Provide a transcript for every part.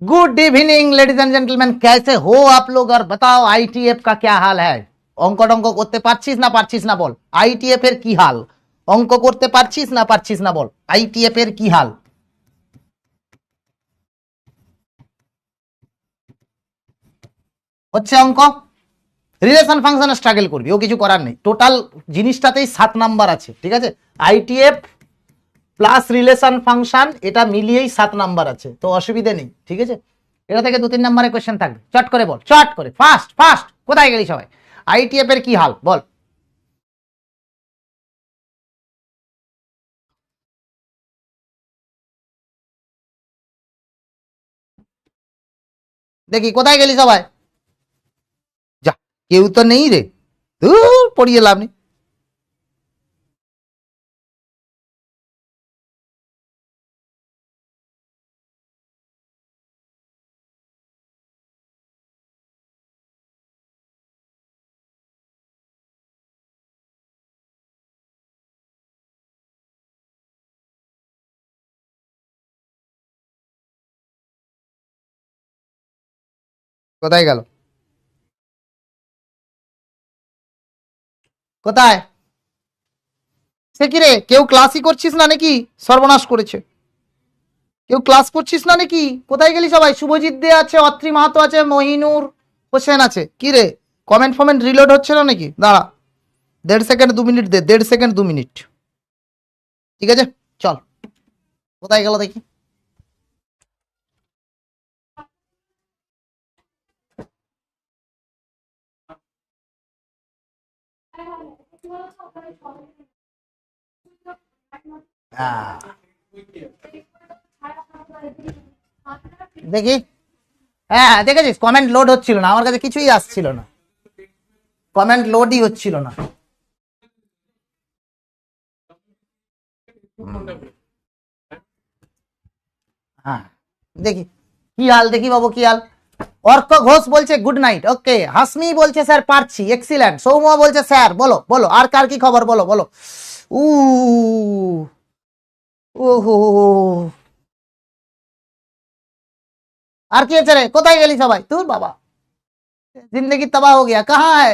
Good evening ladies and gentleman, कैसे हो आप लोग और बताओ आईटीएफ का क्या हाल है। অঙ্ক টঙ্ক করতে পারছিস না বল, আইটিএফ এর কি হাল। অঙ্ক করতে পারছিস না বল, আইটিএফ এর কি হাল। হচ্ছে অঙ্ক, রিলেশন ফাংশনে স্ট্রাগল করবি, ও কিছু করার নেই। টোটাল জিনিসটাতেই 7 নাম্বার আছে, ঠিক আছে। আইটিএফ প্লাস রিলেশন ফাংশন এটা মিলিয়েই 7 নাম্বার আছে, তো অসুবিধা নেই, ঠিক আছে। এটা থেকে 2-3 নম্বরের কোশ্চেন থাকবে, চট করে বল, চট করে, ফাস্ট ফাস্ট। কোথায় গেলি সবাই? আইটিএফ এর কি হাল বল। দেখি কোথায় গেলি সবাই, যা কেউ তো নেই রে, পড়িয়ে লাভ নেই। কোথায় গেল, কোথায় সে কি রে? কেউ ক্লাসই করছিস না নাকি? সর্বনাশ করেছে, কেউ ক্লাস করছিস না নাকি? কোথায় গেলি সবাই? শুভজিৎ দে আছে, অত্রি মাহাতো আছে, মহিনুর হোসেন আছে। কি রে, কমেন্ট ফমেন্ট রিলোড হচ্ছে না নাকি? দাঁড়া, 1.5 সেকেন্ড 2 মিনিট দে, 1.5 সেকেন্ড 2 মিনিট, ঠিক আছে। চল, কোথায় গেল দেখি। দেখি, হ্যাঁ দেখেছিস কমেন্ট লোড হচ্ছিল না, আমার কাছে কিছুই আসছিল না, কমেন্ট লোডই হচ্ছিল না। হ্যাঁ দেখি কি হাল, দেখি বাবু কি হাল। অর্ক ঘোষ বলছে গুড নাইট, ওকে। হাসমি বলছে স্যার পারছি, এক্সিলেন্ট। সৌম্য বলছে স্যার বলো বলো আর কার কি খবর বলো বলো। উ ওহো, আর কি আছে রে? কোথায় গেলি সবাই? তোর বাবা जिंदगी तबाह हो गया, कहाँ है,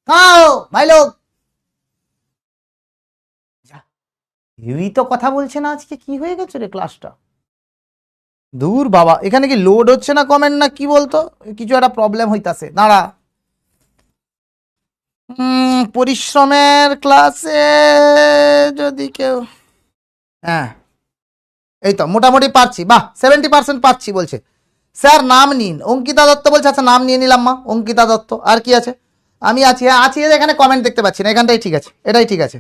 कहाँ हो भाई लोग? ইউই তো কথা বলছে না আজকে, কি হয়ে গেছে রে ক্লাসটা? দূর বাবা, এখানে কি লোড হচ্ছে না কমেন্ট না কি বলতো? কিছু একটা প্রবলেম হইতাছে, দাঁড়া। পরিশ্রমের ক্লাসে যদি কেউ, হ্যাঁ এই তো মোটামুটি পারছি, বাহ 70% পারছি বলছে। স্যার নাম নিন, অঙ্কিতা দত্ত বলছে। আচ্ছা নাম নিয়ে নিলাম মা, অঙ্কিতা দত্ত। আর কি আছে? আমি আছি, হ্যাঁ আছি। এখানে কমেন্ট দেখতে পাচ্ছি না, এখানটাই ঠিক আছে, এটাই ঠিক আছে।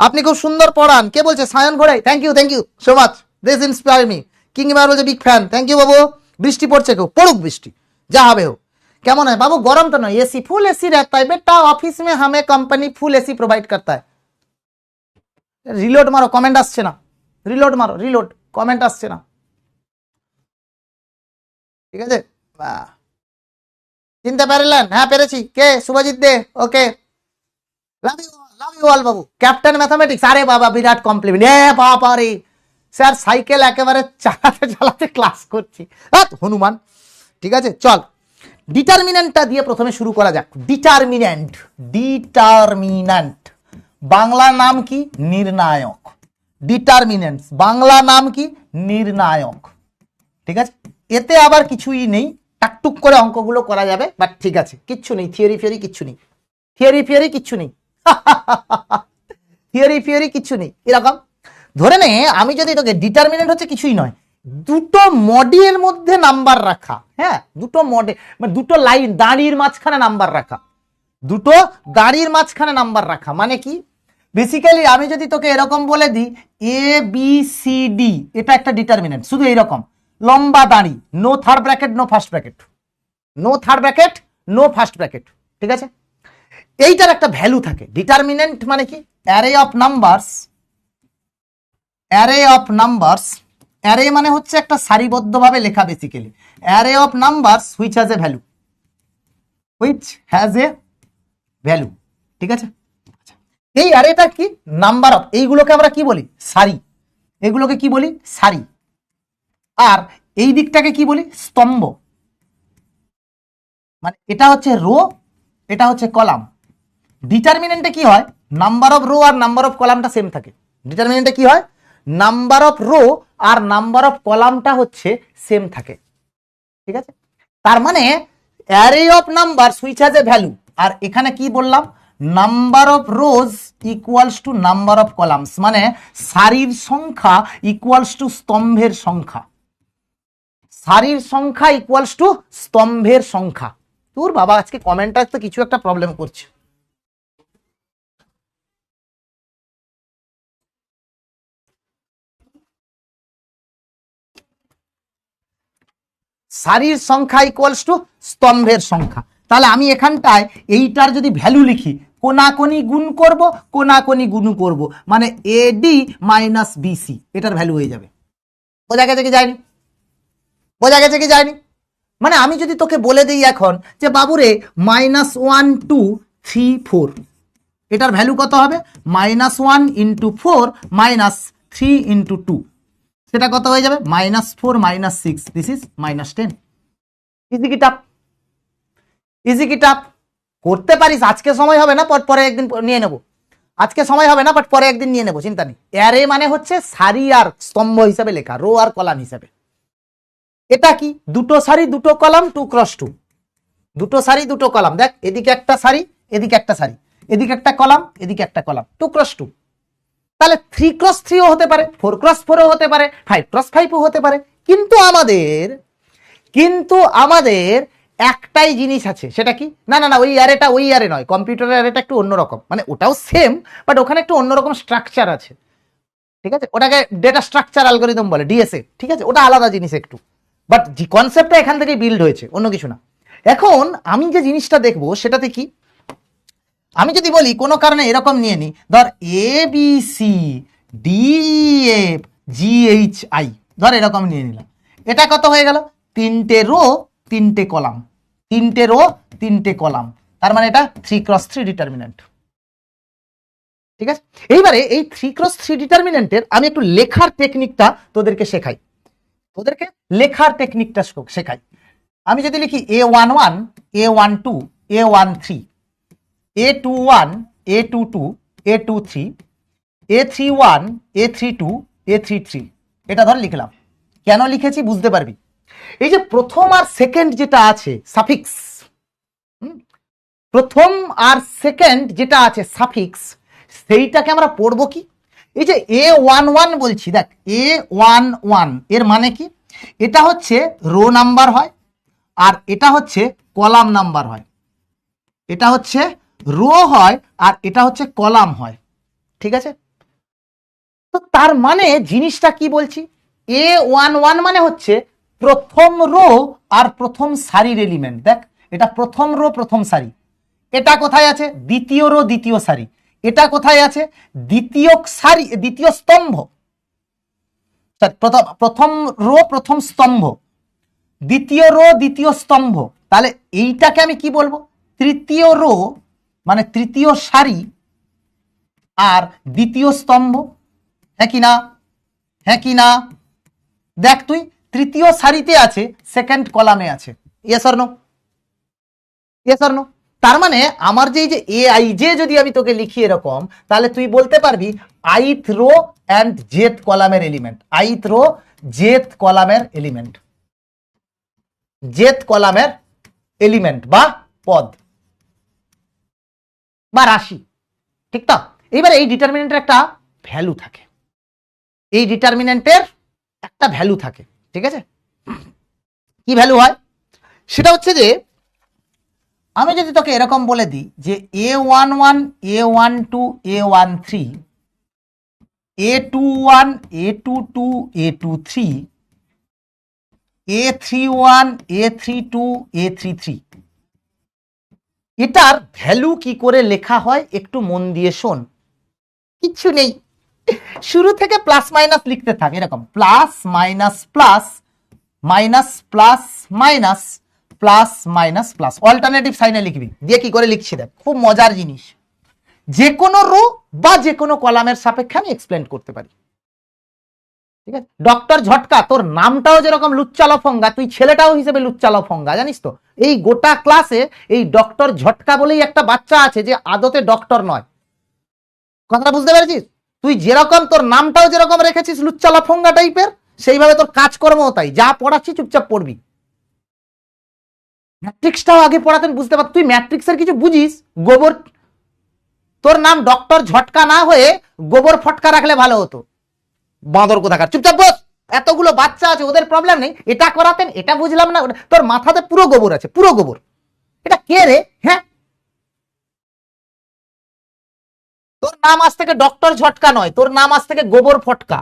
আপনি খুব সুন্দর পড়ান। কে বলছে? সায়ন ঘোড়াই, thank you so much, this inspire me. King বার বলছে বিগ ফ্যান, থ্যাংক ইউ বাবু। বৃষ্টি পড়ছে, কেউ পড়ুক বৃষ্টি, যা হবে হোক। কেমন হয় বাবু? গরম তো নয়, এসি ফুল एसी रहता है बेटा, ऑफिस में हमें कंपनी फुल एसी प्रोवाइड करता है। রিলোড মারো, কমেন্ট আসছে না, রিলোড মারো, রিলোড, কমেন্ট আসছে না, ঠিক আছে। চিনতে পারলেন? হ্যাঁ পেরেছি। কে? শুভজিৎ দে, ওকে। Love you all Babu. Captain mathematics, আরে বাবা বিরাট কমপ্লিমেন্ট, এ বাবা রে। স্যার সাইকেল একেবারে চালাতে চালাতে ক্লাস করছি, হনুমান, ঠিক আছে। চল ডিটারমিনেন্টটা দিয়ে প্রথমে শুরু করা যাক। ডিটারমিনেন্ট, ডিটারমিনেন্ট বাংলা নাম কি? নির্ণায়ক। ডিটারমিনেন্টস বাংলা নাম কি? নির্ণায়ক, ঠিক আছে। এতে আবার কিছুই নেই, টাকটুক করে অঙ্কগুলো করা যাবে, বাট ঠিক আছে, কিচ্ছু নেই, থিওরি ফিওরি কিচ্ছু নেই, থিওরি ফিওরি কিচ্ছু নেই, থিওরি ফিওরি কিচ্ছু নেই। এরকম ধরে নে, আমি যদি তোকে, ডিটারমিনেন্ট হচ্ছে কিছুই নয়, দুটো মডির মধ্যে নাম্বার রাখা, হ্যাঁ দুটো মডে, মানে দুটো লাইন দাঁড়ির মাঝখানে নাম্বার রাখা, দুটো দাঁড়ির মাঝখানে নাম্বার রাখা মানে কি? বেসিক্যালি আমি যদি তোকে এরকম বলে দিই এ বি সি ডি, এটা একটা ডিটারমিনেন্ট, শুধু এইরকম লম্বা দাঁড়ি, no third bracket no first bracket, no third bracket no first bracket, ঠিক আছে। এইটার একটা ভ্যালু থাকে। ডিটারমিনেন্ট মানে কি? Array of numbers, array of numbers, array মানে হচ্ছে একটা সারিবদ্ধভাবে লেখা, basically array of numbers which has a value, which has a value, ঠিক আছে। এই অ্যারেটা কি? নাম্বার অফ, এইগুলোকে আমরা কি বলি? সারি, এগুলোকে কি বলি? সারি। আর এই দিকটাকে কি বলি? স্তম্ভ। মানে এটা হচ্ছে রো, এটা হচ্ছে কলাম। ডিটারমিনেন্টে কি হয়? নাম্বার অফ রো আর নাম্বার অফ কলামটা সেম থাকে। ডিটারমিনেন্টে কি হয়? নাম্বার অফ রো আর নাম্বার অফ কলামটা হচ্ছে সেম থাকে। ঠিক আছে, তার মানে array of number which has a value. আর এখানে কি বললাম? Number of rows equals to number of columns, মানে সারির সংখ্যা ইকুয়ালস টু স্তম্ভের সংখ্যা। সারির সংখ্যা ইকুয়ালস টু স্তম্ভের সংখ্যা। তোর বাবা আজকে কমেন্টটা তো কিছু একটা প্রবলেম করছে। সারির সংখ্যা ইকুয়ালস টু স্তম্ভের সংখ্যা। তাহলে আমি এখানটায় এইটার যদি ভ্যালু লিখি, কোনাকোনি গুণ করব, কোনাকোনি গুণ করব, মানে এডি মাইনাস বিসি, এটার ভ্যালু হয়ে যাবে। বোঝা গেছে কি যায়নি? বোঝা গেছে কি যায়নি? মানে আমি যদি তোকে বলে দিই এখন যে বাবুরে -1 2 3 4, এটার ভ্যালু কত হবে? -1 × 4 -3 × 2, সেটা কত হয়ে যাবে? -4 -6, দিস ইজ -10। ইজি কি টাপ? ইজি কি টাপ? করতে পারিস। আজকে সময় হবে না, পরে একদিন নিয়ে নেব। আজকে সময় হবে না, বাট পরে একদিন নিয়ে নেব, চিন্তা নেই। অ্যারে মানে হচ্ছে সারি আর স্তম্ভ হিসাবে লেখা, রো আর কলাম হিসাবে। এটা কি? দুটো সারি দুটো কলাম, 2 × 2। দুটো সারি দুটো কলাম, দেখ এদিকে একটা সারি, এদিকে একটা সারি, এদিকে একটা কলাম, এদিকে একটা কলাম, 2 × 2। তাহলে 3 × 3ও হতে পারে, 4 × 4ও হতে পারে, 5 × 5ও হতে পারে। কিন্তু আমাদের একটাই জিনিস আছে, সেটা কি? না না না, ওই অ্যারেটা ওই অ্যারে নয়, কম্পিউটারের অ্যারেটা একটু অন্যরকম, মানে ওটাও সেম, বাট ওখানে একটু অন্যরকম স্ট্রাকচার আছে। ঠিক আছে, ওটাকে ডেটা স্ট্রাকচার অ্যালগরিদম বলে, ডিএসএ। ঠিক আছে, ওটা আলাদা জিনিস একটু, বাট যে কনসেপ্টটা এখান থেকেই বিল্ড হয়েছে, অন্য কিছু না। এখন আমি যে জিনিসটা দেখবো সেটাতে কি, আমি যদি বলি কোনো কারণে এরকম নিয়ে নি, ধর A B C D F G H I, ধর এরকম নিয়ে নিলাম। এটা কত হয়ে গেল? 3টে রো 3টে কলাম, 3টে রো 3টে কলাম, তার মানে এটা 3 × 3 ডিটারমিনেন্ট। ঠিক আছে, এইবারে এই 3 × 3 ডিটারমিনেন্টের আমি একটু লেখার টেকনিকটা তোদেরকে শেখাই, তোদেরকে লেখার টেকনিকটা শেখাই। আমি যদি লিখি A11 A12 A13 A21 A22 A23 A31 A32 A33, এটা ধর লিখলাম। কেন লিখেছি বুঝতে পারবি। এই যে প্রথম আর সেকেন্ড যেটা আছে সাফিক্স, প্রথম আর সেকেন্ড যেটা আছে সাফিক্স, সেইটাকে আমরা পড়বো কি? এই যে A11 বলছি, দেখ A11 এর মানে কি? এটা হচ্ছে রো নাম্বার হয়, আর এটা হচ্ছে কলাম নাম্বার হয়। এটা হচ্ছে রো হয় আর এটা হচ্ছে কলাম হয়। ঠিক আছে, তো তার মানে জিনিসটা কি বলছি? A11 মানে হচ্ছে প্রথম রো আর প্রথম সারির এলিমেন্ট। দেখ এটা প্রথম রো প্রথম সারি, এটা কোথায় আছে? দ্বিতীয় রো দ্বিতীয় সারি। এটা কোথায় আছে? দ্বিতীয় সারি দ্বিতীয় স্তম্ভ, প্রথম রো প্রথম স্তম্ভ, দ্বিতীয় রো দ্বিতীয় স্তম্ভ। তাহলে এইটাকে আমি কি বলবো? তৃতীয় রো মানে তৃতীয় সারি আর দ্বিতীয় স্তম্ভ। হ্যাঁ কি না? হ্যাঁ কি না? দেখ তুই তৃতীয় সারিতে আছে, সেকেন্ড কলামে আছে। Yes or no? Yes or no? তার মানে আমার যে এআই জে যদি আমি তোকে লিখি এরকম, তাহলে তুই বলতে পারবি আইথ রো অ্যান্ড জেথ কলামের এলিমেন্ট, আইথ রো জেথ কলামের এলিমেন্ট, জেথ কলামের এলিমেন্ট বা পদ বা রাশি। ঠিক তো? এইবার এই ডিটারমিনেন্টের একটা ভ্যালু থাকে, এই ডিটারমিনেন্টের একটা ভ্যালু থাকে। ঠিক আছে, কি ভ্যালু হয়? সেটা হচ্ছে যে আমি যদি তোকে এরকম বলে দিই যে A11 A12 A13 A21 A22 A23 A31 A32 A33, এটার ভ্যালু কি করে লেখা হয় একটু মন দিয়ে শোন। কিচ্ছু নেই, শুরু থেকে প্লাস মাইনাস লিখতে থাক, এরকম plus minus plus minus plus minus plus minus plus, alternative সাইনে লিখবি। দিয়ে কি করে লিখছি দেখ, খুব মজার জিনিস। যে কোনো রো বা যে কোনো কলামের সাপেক্ষে আমি এক্সপ্লেন করতে পারি। ঠিক আছে, ডক্টর ঝটকা তোর নামটাও যেরকম লুচ্চা লফঙ্গা, তুই ছেলেটাও হিসেবে লুচ্চা লফঙ্গা, জানিস তো? এই গোটা ক্লাসে এই ডক্টর ঝটকা বলেই একটা বাচ্চা আছে যে আদতে ডক্টর নয়। কথাটা বুঝতে পেরেছিস? তুই যেরকম তোর নামটাও যেরকম রেখেছিস লুচ্চা লফঙ্গা টাইপের, সেইভাবে তোর কাজকর্মও তাই। যা পড়াচ্ছি চুপচাপ পড়বি। ম্যাট্রিক্সটাও আগে পড়াতেন, বুঝতে পার? তুই ম্যাট্রিক্সের কিছু বুঝিস? গোবর, তোর নাম ডক্টর ঝটকা না হয়ে গোবর ফটকা রাখলে ভালো হতো। বাঁদর কোথাকার, চুপচাপ বস। এতগুলো বাচ্চা আছে, ওদের প্রবলেম নেই, এটা করাতেন, এটা বুঝলাম না। তোর মাথাতে পুরো গোবর আছে, পুরো গোবর। এটা কে রে? হ্যাঁ, তোর নাম আজ থেকে ডক্টর ঝটকা নয়, তোর নাম আজ থেকে গোবর ফটকা।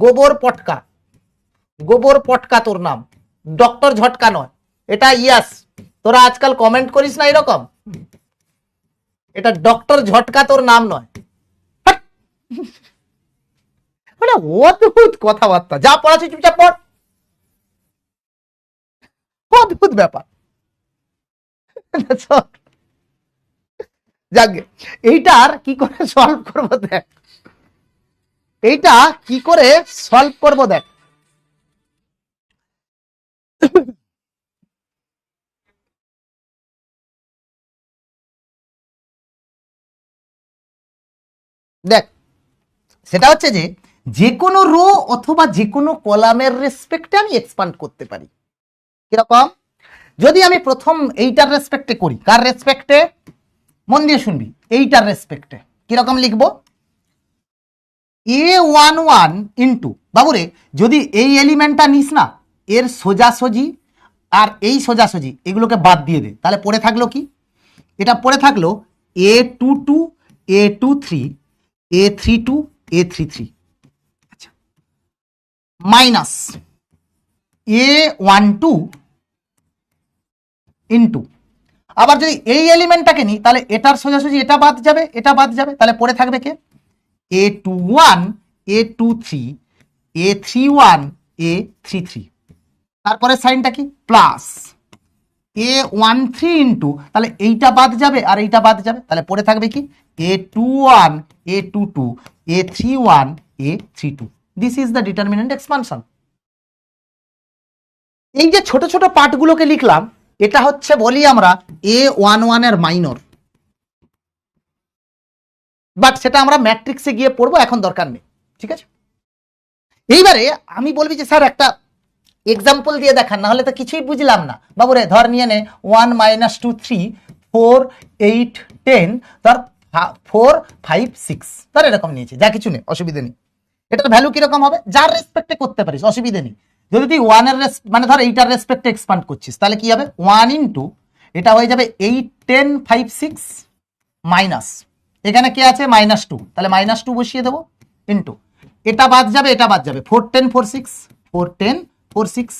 গোবর পটকা, গোবর পটকা তোর নাম, ডক্টর ঝটকা নয়। এটা ইয়াস, তোরা আজকাল কমেন্ট করিস না এরকম, এটা ডক্টর ঝটকা তোর নাম নয়। মানে অদ্ভুত কথাবার্তা। যা পড়াচ্ছি চুপচাপ পড়। অদ্ভুত ব্যাপার। যাকে এইটার কি করে সলভ করবো দেখ, এইটা কি করে সলভ করবো দেখ। দেখ, সেটা হচ্ছে যে কোনো রো অথবা যে কোনো কলামের রেসপেক্টে আমি এক্সপান্ড করতে পারি। কিরকম? যদি আমি প্রথম এইটার রেসপেক্টে করি, কার রেসপেক্টে? মন দিয়ে শুনবি, এইটার রেসপেক্টে কিরকম লিখবো? A11 ইন্টু, বাবুরে যদি এই এলিমেন্টটা নিস না, এর সোজাসুজি আর এই সোজাসুজি এগুলোকে বাদ দিয়ে দে, তাহলে পড়ে থাকলো কি? এটা পড়ে থাকলো A22 A23 A32 A33, আচ্ছা, মাইনাস A12 ইন্টু, আবার যদি এই এলিমেন্টটাকে নিই তাহলে এটার সোজাসুজি এটা বাদ যাবে, এটা বাদ যাবে, তাহলে পড়ে থাকবে কে? A21 A23 A31 A33, তারপরে সাইনটা কি? প্লাস A13 ইন্টু, তাহলে এইটা বাদ যাবে আর এইটা বাদ যাবে, তাহলে পড়ে থাকবে কি? A21 A22 A31 A32। This is the determinant expansion. এই যে ছোট ছোট পার্টগুলোকে লিখলাম, এটা হচ্ছে বলি আমরা A11 এর মাইনর, বাট সেটা আমরা ম্যাট্রিক্সে গিয়ে পড়বো, এখন দরকার নেই। ঠিক আছে, এইবারে আমি বলবি যে স্যার একটা এক্সাম্পল দিয়ে দেখান, না হলে তো কিছুই বুঝলাম না। বাবুরে ধর নিয়ে নে 1 - 2 3 4 8 10, ধর 4 5 6, ধর এরকম নিয়েছি, যা কিছু নেই, অসুবিধা নেই। এটার ভ্যালু কিরকম হবে? যার রেসপেক্টে করতে পারিস, অসুবিধা নেই। যদি তুই 1 এর মানে ধর এইটার রেসপেক্টে এক্সপান্ড করছিস, তাহলে কি হবে? 1 ইন্টু এটা হয়ে যাবে 8 10 5 6 মাইনাস, এখানে কি আছে? -2, তাহলে -2 বসিয়ে দেবো, ইন্টু এটা বাদ যাবে, এটা বাদ যাবে, 4 10 4 6 4 10 4 6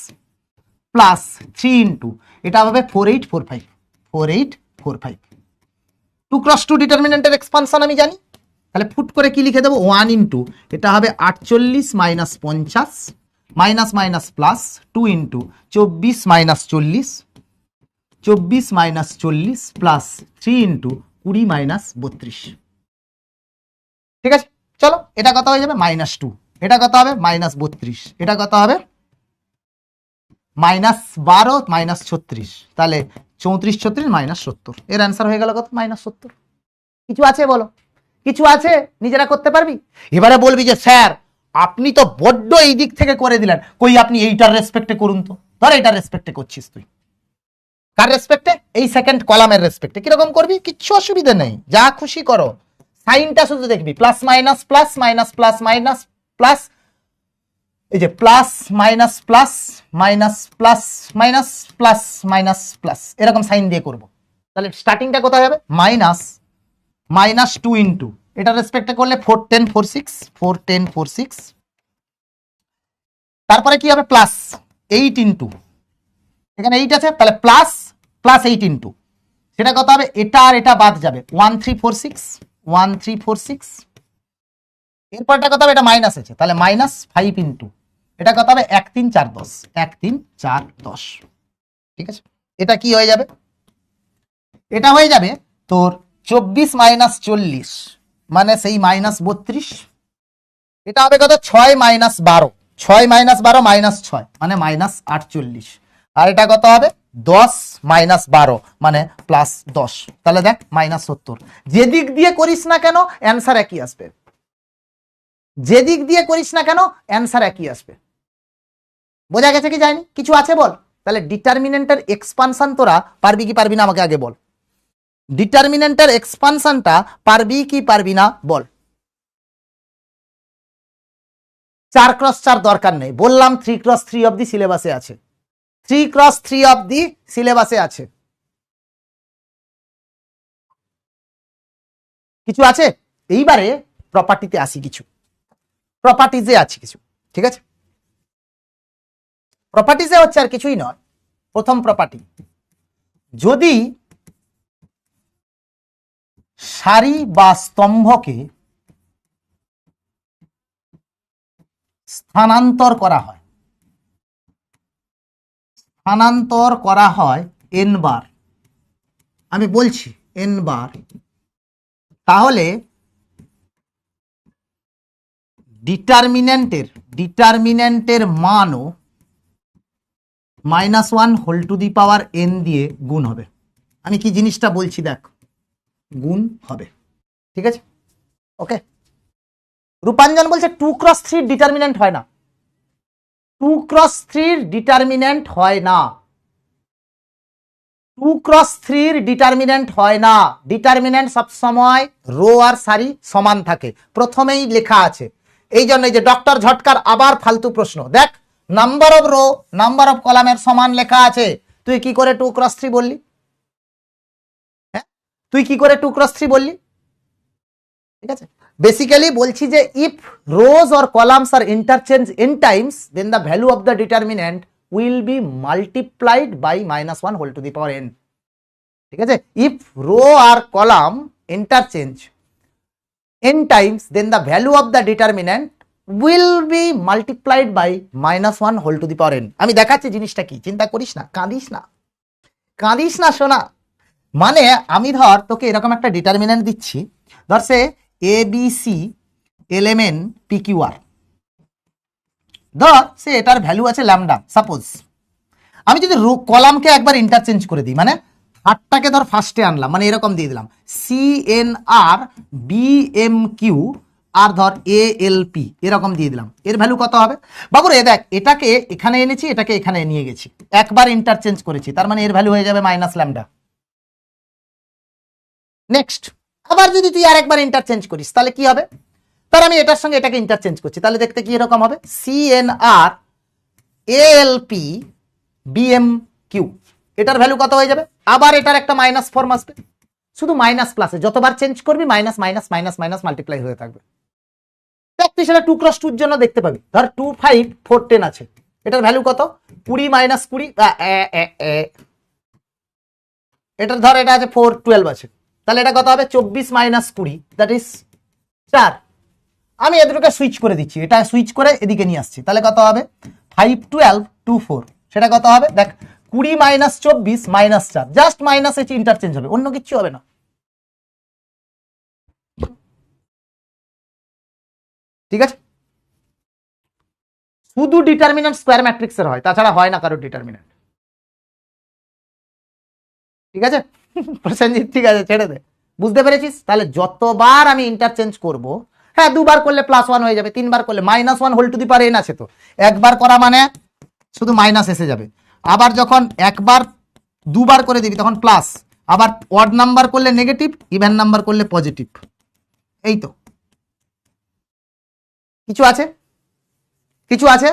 প্লাস 3 ইন্টু এটা হবে 4 8 4 5 4 8 4 5। 2 × 2 ডিটারমিনেন্টের এক্সপানশন আমি জানি, তাহলে ফুট করে কি লিখে দেবো? 1 ইন্টু এটা হবে 48 - 50 minus minus plus 2 into 24 - 40 24 - 40 plus 3 into 20 - 32। ঠিক আছে, চলো এটা কত হয়ে যাবে? -2, এটা কত হবে? -32, এটা কত হবে? -12 -36, তাহলে 34 36 -70, এর অ্যান্সার হয়ে গেল কত? -70। কিছু আছে বলো? কিছু আছে? নিজেরা করতে পারবি? এবারে বলবি যে স্যার আপনি তো বড্ড এই দিক থেকে করে দিলেন, কই আপনি এইটার রেসপেক্টে করুন তো। ধর এইটার রেসপেক্টে করছিস তুই, কার রেসপেক্টে? এই সেকেন্ড কলামের রেসপেক্টে। কিরকম করবি? কিচ্ছু অসুবিধা নেই, যা খুশি করো। সাইনটা শুধু দেখবি, plus minus plus minus plus minus plus, এই যে plus minus plus minus plus minus plus minus plus, এরকম সাইন দিয়ে করব। তাহলে স্টার্টিংটা কোথায় হবে? -2 ইন্টু এটা রেসপেক্টে করলে 4 10 4 6 4 10 4 6, তারপরে কি হবে? প্লাস 8 ইন্টু, এখানে 8 আছে, তাহলে প্লাস প্লাস 8 ইন্টু সেটা কত হবে? এটা আর এটা বাদ যাবে, 1 3 4 6 1 3 4 6, এরপরটা কত হবে? এটা মাইনাস আছে, তাহলে -5 ইন্টু এটা কত হবে? 1 3 4 10 1 3 4 10। ঠিক আছে, এটা কি হয়ে যাবে? এটা হয়ে যাবে তোর 24 - 40 মানে সেই -32, এটা হবে কত? 6 - 12, 6 - 12 -6 মানে -48, আর এটা কত হবে 10 - 12 মানে +10, তাহলে দেখ -70। যেদিক দিয়ে করিস না কেন অ্যান্সার একই আসবে, যেদিক দিয়ে করিস না কেন অ্যান্সার একই আসবে। বোঝা গেছে কি যায়নি? কিছু আছে বল। তাহলে ডিটারমিনেন্টের এক্সপানশন তোরা পারবি কি পারবি না আমাকে আগে বল। ডিটারমিনেন্টের এক্সপানশনটা পারবি কি পারবি না বল। 4x4 দরকার নেই, বললাম 3x3 অব দি সিলেবাসে আছে, 3x3 অব দি সিলেবাসে আছে। কিছু আছে? এইবারে প্রপার্টিতে আসি, কিছু প্রপার্টিজে আছে কিছু, ঠিক আছে? প্রপার্টিজে হচ্ছে আর কিছুই নয়। প্রথম প্রপার্টি, যদি সারি বা স্তম্ভকে স্থানান্তর করা হয়, স্থানান্তর করা হয় n বার, আমি বলছি n বার, তাহলে ডিটারমিনেন্টের মানও -1 whole to the power n দিয়ে গুণ হবে। আমি কি জিনিসটা বলছি দেখ, গুণ হবে, ঠিক আছে? ওকে, রূপাঞ্জন বলছে 2x3 ডিটারমিনেন্ট হয় না, 2x3 ডিটারমিনেন্ট হয় না, 2x3 ডিটারমিনেন্ট হয় না। ডিটারমিনেন্ট সবসময় রো আর সারি সমান থাকে, প্রথমেই লেখা আছে। এই জন্য যে ডক্টর ঝটকার আবার ফালতু প্রশ্ন, দেখ number of rho number of কলামের সমান লেখা আছে, তুই কি করে 2x3 বললি? হ্যাঁ, তুই কি করে 2x3 বললি? ঠিক আছে, বেসিক্যালি বলছি যে if rows or columns are interchange n times, then the value of the determinant will be multiplied by -1 whole to the power n। ঠিক আছে, ইফ রো আর column interchange n times, then the value of the determinant will be multiplied by -1 whole to the power n। আমি দেখাচ্ছি জিনিসটা কি, চিন্তা করিস না, কাঁদিস না, কাঁদিস না সোনা। মানে আমি ধর তোকে এরকম একটা ডিটারমিনেন্ট দিচ্ছি, ধর সে ABC এলএমএন PQR, ধর সে এটার ভ্যালু আছে ল্যামডা সাপোজ। আমি যদি কলামকে একবার ইন্টারচেঞ্জ করে দিই, মানে থার্ডটাকে ধর ফার্স্টে আনলাম, মানে এরকম দিয়ে দিলাম CNR BMQ আর ধর ALP এরকম দিয়ে দিলাম, এর ভ্যালু কত হবে বাবুরে? দেখ এটাকে এখানে এনেছি, এটাকে এখানে নিয়ে গেছি, একবার ইন্টারচেঞ্জ করেছি, তার মানে এর ভ্যালু হয়ে যাবে -ল্যামডা। নেক্সট, আবার যদি তুই আরেকবার ইন্টারচেঞ্জ করিস তাহলে কি হবে? তার আমি এটার সঙ্গে এটাকে ইন্টারচেঞ্জ করছি, তাহলে দেখতে কি এরকম হবে CNR ALP BMQ, এটার ভ্যালু কত হয়ে যাবে? আবার এটার একটা মাইনাস ফর্ম আসবে, শুধু মাইনাস প্লাসে যতবার চেঞ্জ করবি minus minus minus minus multiply হয়ে থাকবে। দেখ তুই সেটা 2x2 জন্য দেখতে পাবি, ধর 2 5 4 10 আছে, এটার ভ্যালু কত? 20 - 20, এটার ধর এটা আছে 4 12 আছে, তাহলে এটা কত হবে? 24 - 20, দ্যাট ইজ 4। আমি এদিকে সুইচ করে দিচ্ছি, এটা সুইচ করে এদিকে নিয়ে আসছি, তাহলে কত হবে? 5 12 24, সেটা কত হবে? দেখ 20 - 24 -4, জাস্ট মাইনাস এসে ইন্টারচেঞ্জ হবে, অন্য কিছু হবে না। ঠিক আছে, শুধু ডিটারমিনেন্ট স্কয়ার ম্যাট্রিক্সের হয়, তাছাড়া হয় না কারো ডিটারমিনেন্ট। ঠিক আছে প্রসেনজিৎ, ঠিক আছে ছেড়ে দে, বুঝতে পেরেছিস? তাহলে যতবার আমি ইন্টারচেঞ্জ করব, হ্যাঁ দুবার করলে +1 হয়ে যাবে, তিনবার করলে -1 whole to the power n আছে, তো একবার করা মানে শুধু মাইনাস এসে যাবে। আবার যখন একবার দুবার করে দিবি তখন প্লাস, আবার অড নাম্বার করলে নেগেটিভ, ইভেন নাম্বার করলে পজিটিভ। এই তো, কিছু আছে? কিছু আছে?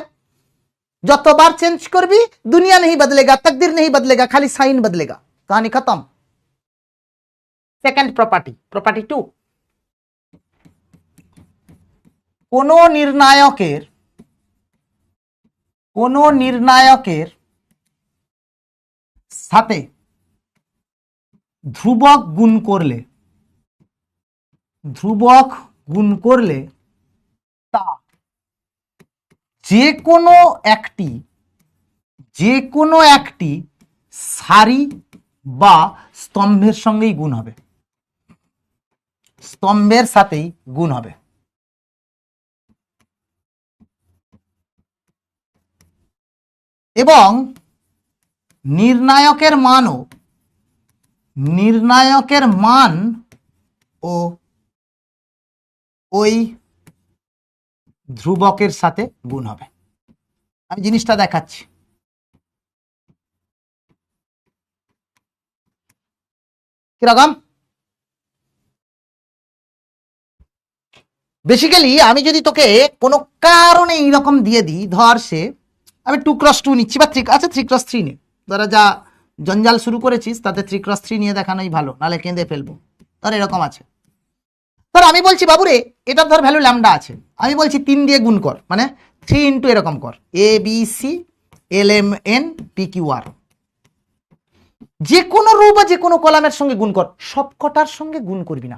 যতবার চেঞ্জ করবি দুনিয়া नहीं बदलेगा, तकदीर नहीं बदलेगा, खाली साइन बदलेगा, कहानी खत्म। सेकंड प्रॉपर्टी, प्रॉपर्टी 2, কোন নির্ণায়কের সাথে ধ্রুবক গুণ করলে তা যে কোনো একটি সারি বা স্তম্ভের সঙ্গেই গুণ হবে, স্তম্ভের সাথেই গুণ হবে। এবং নির্ণায়কের মান ও ওই ধ্রুবকের সাথে গুণ হবে। আমি জিনিসটা দেখাচ্ছি। কিরকম? বেসিক্যালি আমি যদি তোকে কোনো কারণে এইরকম দিয়ে দিই, ধর সে আমি 2x2 নিচ্ছি বা 3x3 নে, ধরা যা জঞ্জাল শুরু করেছিস তাতে 3x3 নিয়ে দেখানোই ভালো, নাহলে কেঁদে ফেলবো। ধর এরকম আছে, ধর আমি বলছি বাবুরে এটার ধর ভ্যালু ল্যামডা আছে, আমি বলছি 3 দিয়ে গুণ কর, মানে 3 ইন্টু এরকম কর A B C L M N P Q R, যে কোনো রো বা যে কোনো কলামের সঙ্গে গুণ কর, সবকটার সঙ্গে গুণ করবি না,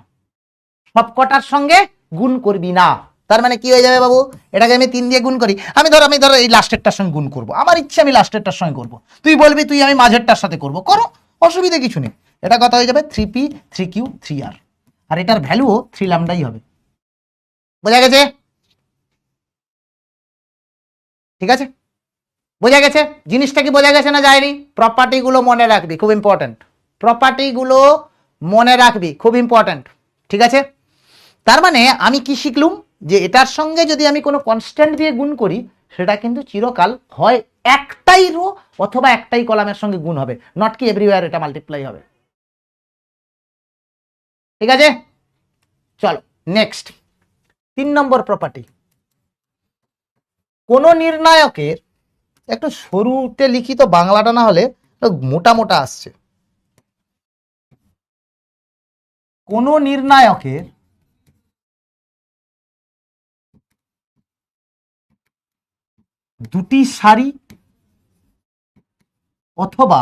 সবকটার সঙ্গে গুণ করবি না। তার মানে কি হয়ে যাবে বাবু, এটাকে আমি 3 দিয়ে গুণ করি, আমি ধর এই লাস্টেরটার সঙ্গে গুণ করব, আমার ইচ্ছা আমি লাস্টেরটার সঙ্গে করব, তুই বলবি তুই আমি মাঝেরটার সাথে করব, করো, অসুবিধা কিছু নেই। এটা কথা হয়ে যাবে 3p 3q 3r, আর এটার ভ্যালুও 3 ল্যামডাই হবে। বোঝা গেছে? ঠিক আছে, বোঝা গেছে জিনিসটা কি, বোঝা গেছে না যায়নি? প্রপার্টিগুলো মনে রাখবি, খুব ইম্পর্টেন্ট, প্রপার্টিগুলো মনে রাখবি, খুব ইম্পর্টেন্ট। ঠিক আছে, তার মানে আমি কি শিখলুম, যে এটার সঙ্গে যদি আমি কোনো কনস্ট্যান্ট দিয়ে গুণ করি সেটা কিন্তু চিরকাল হয় একটাই রো অথবা একটাই কলামের সঙ্গে গুণ হবে, নট কি এভরিওয়্যার এটা মাল্টিপ্লাই হবে। ঠিক আছে, চলো নেক্সট 3 নম্বর প্রপার্টি। কোন নির্ণায়কের, একটু সরুতে লিখিত বাংলাটা না হলে মোটা মোটা আসছে, কোন নির্ণায়কের দুটি সারি অথবা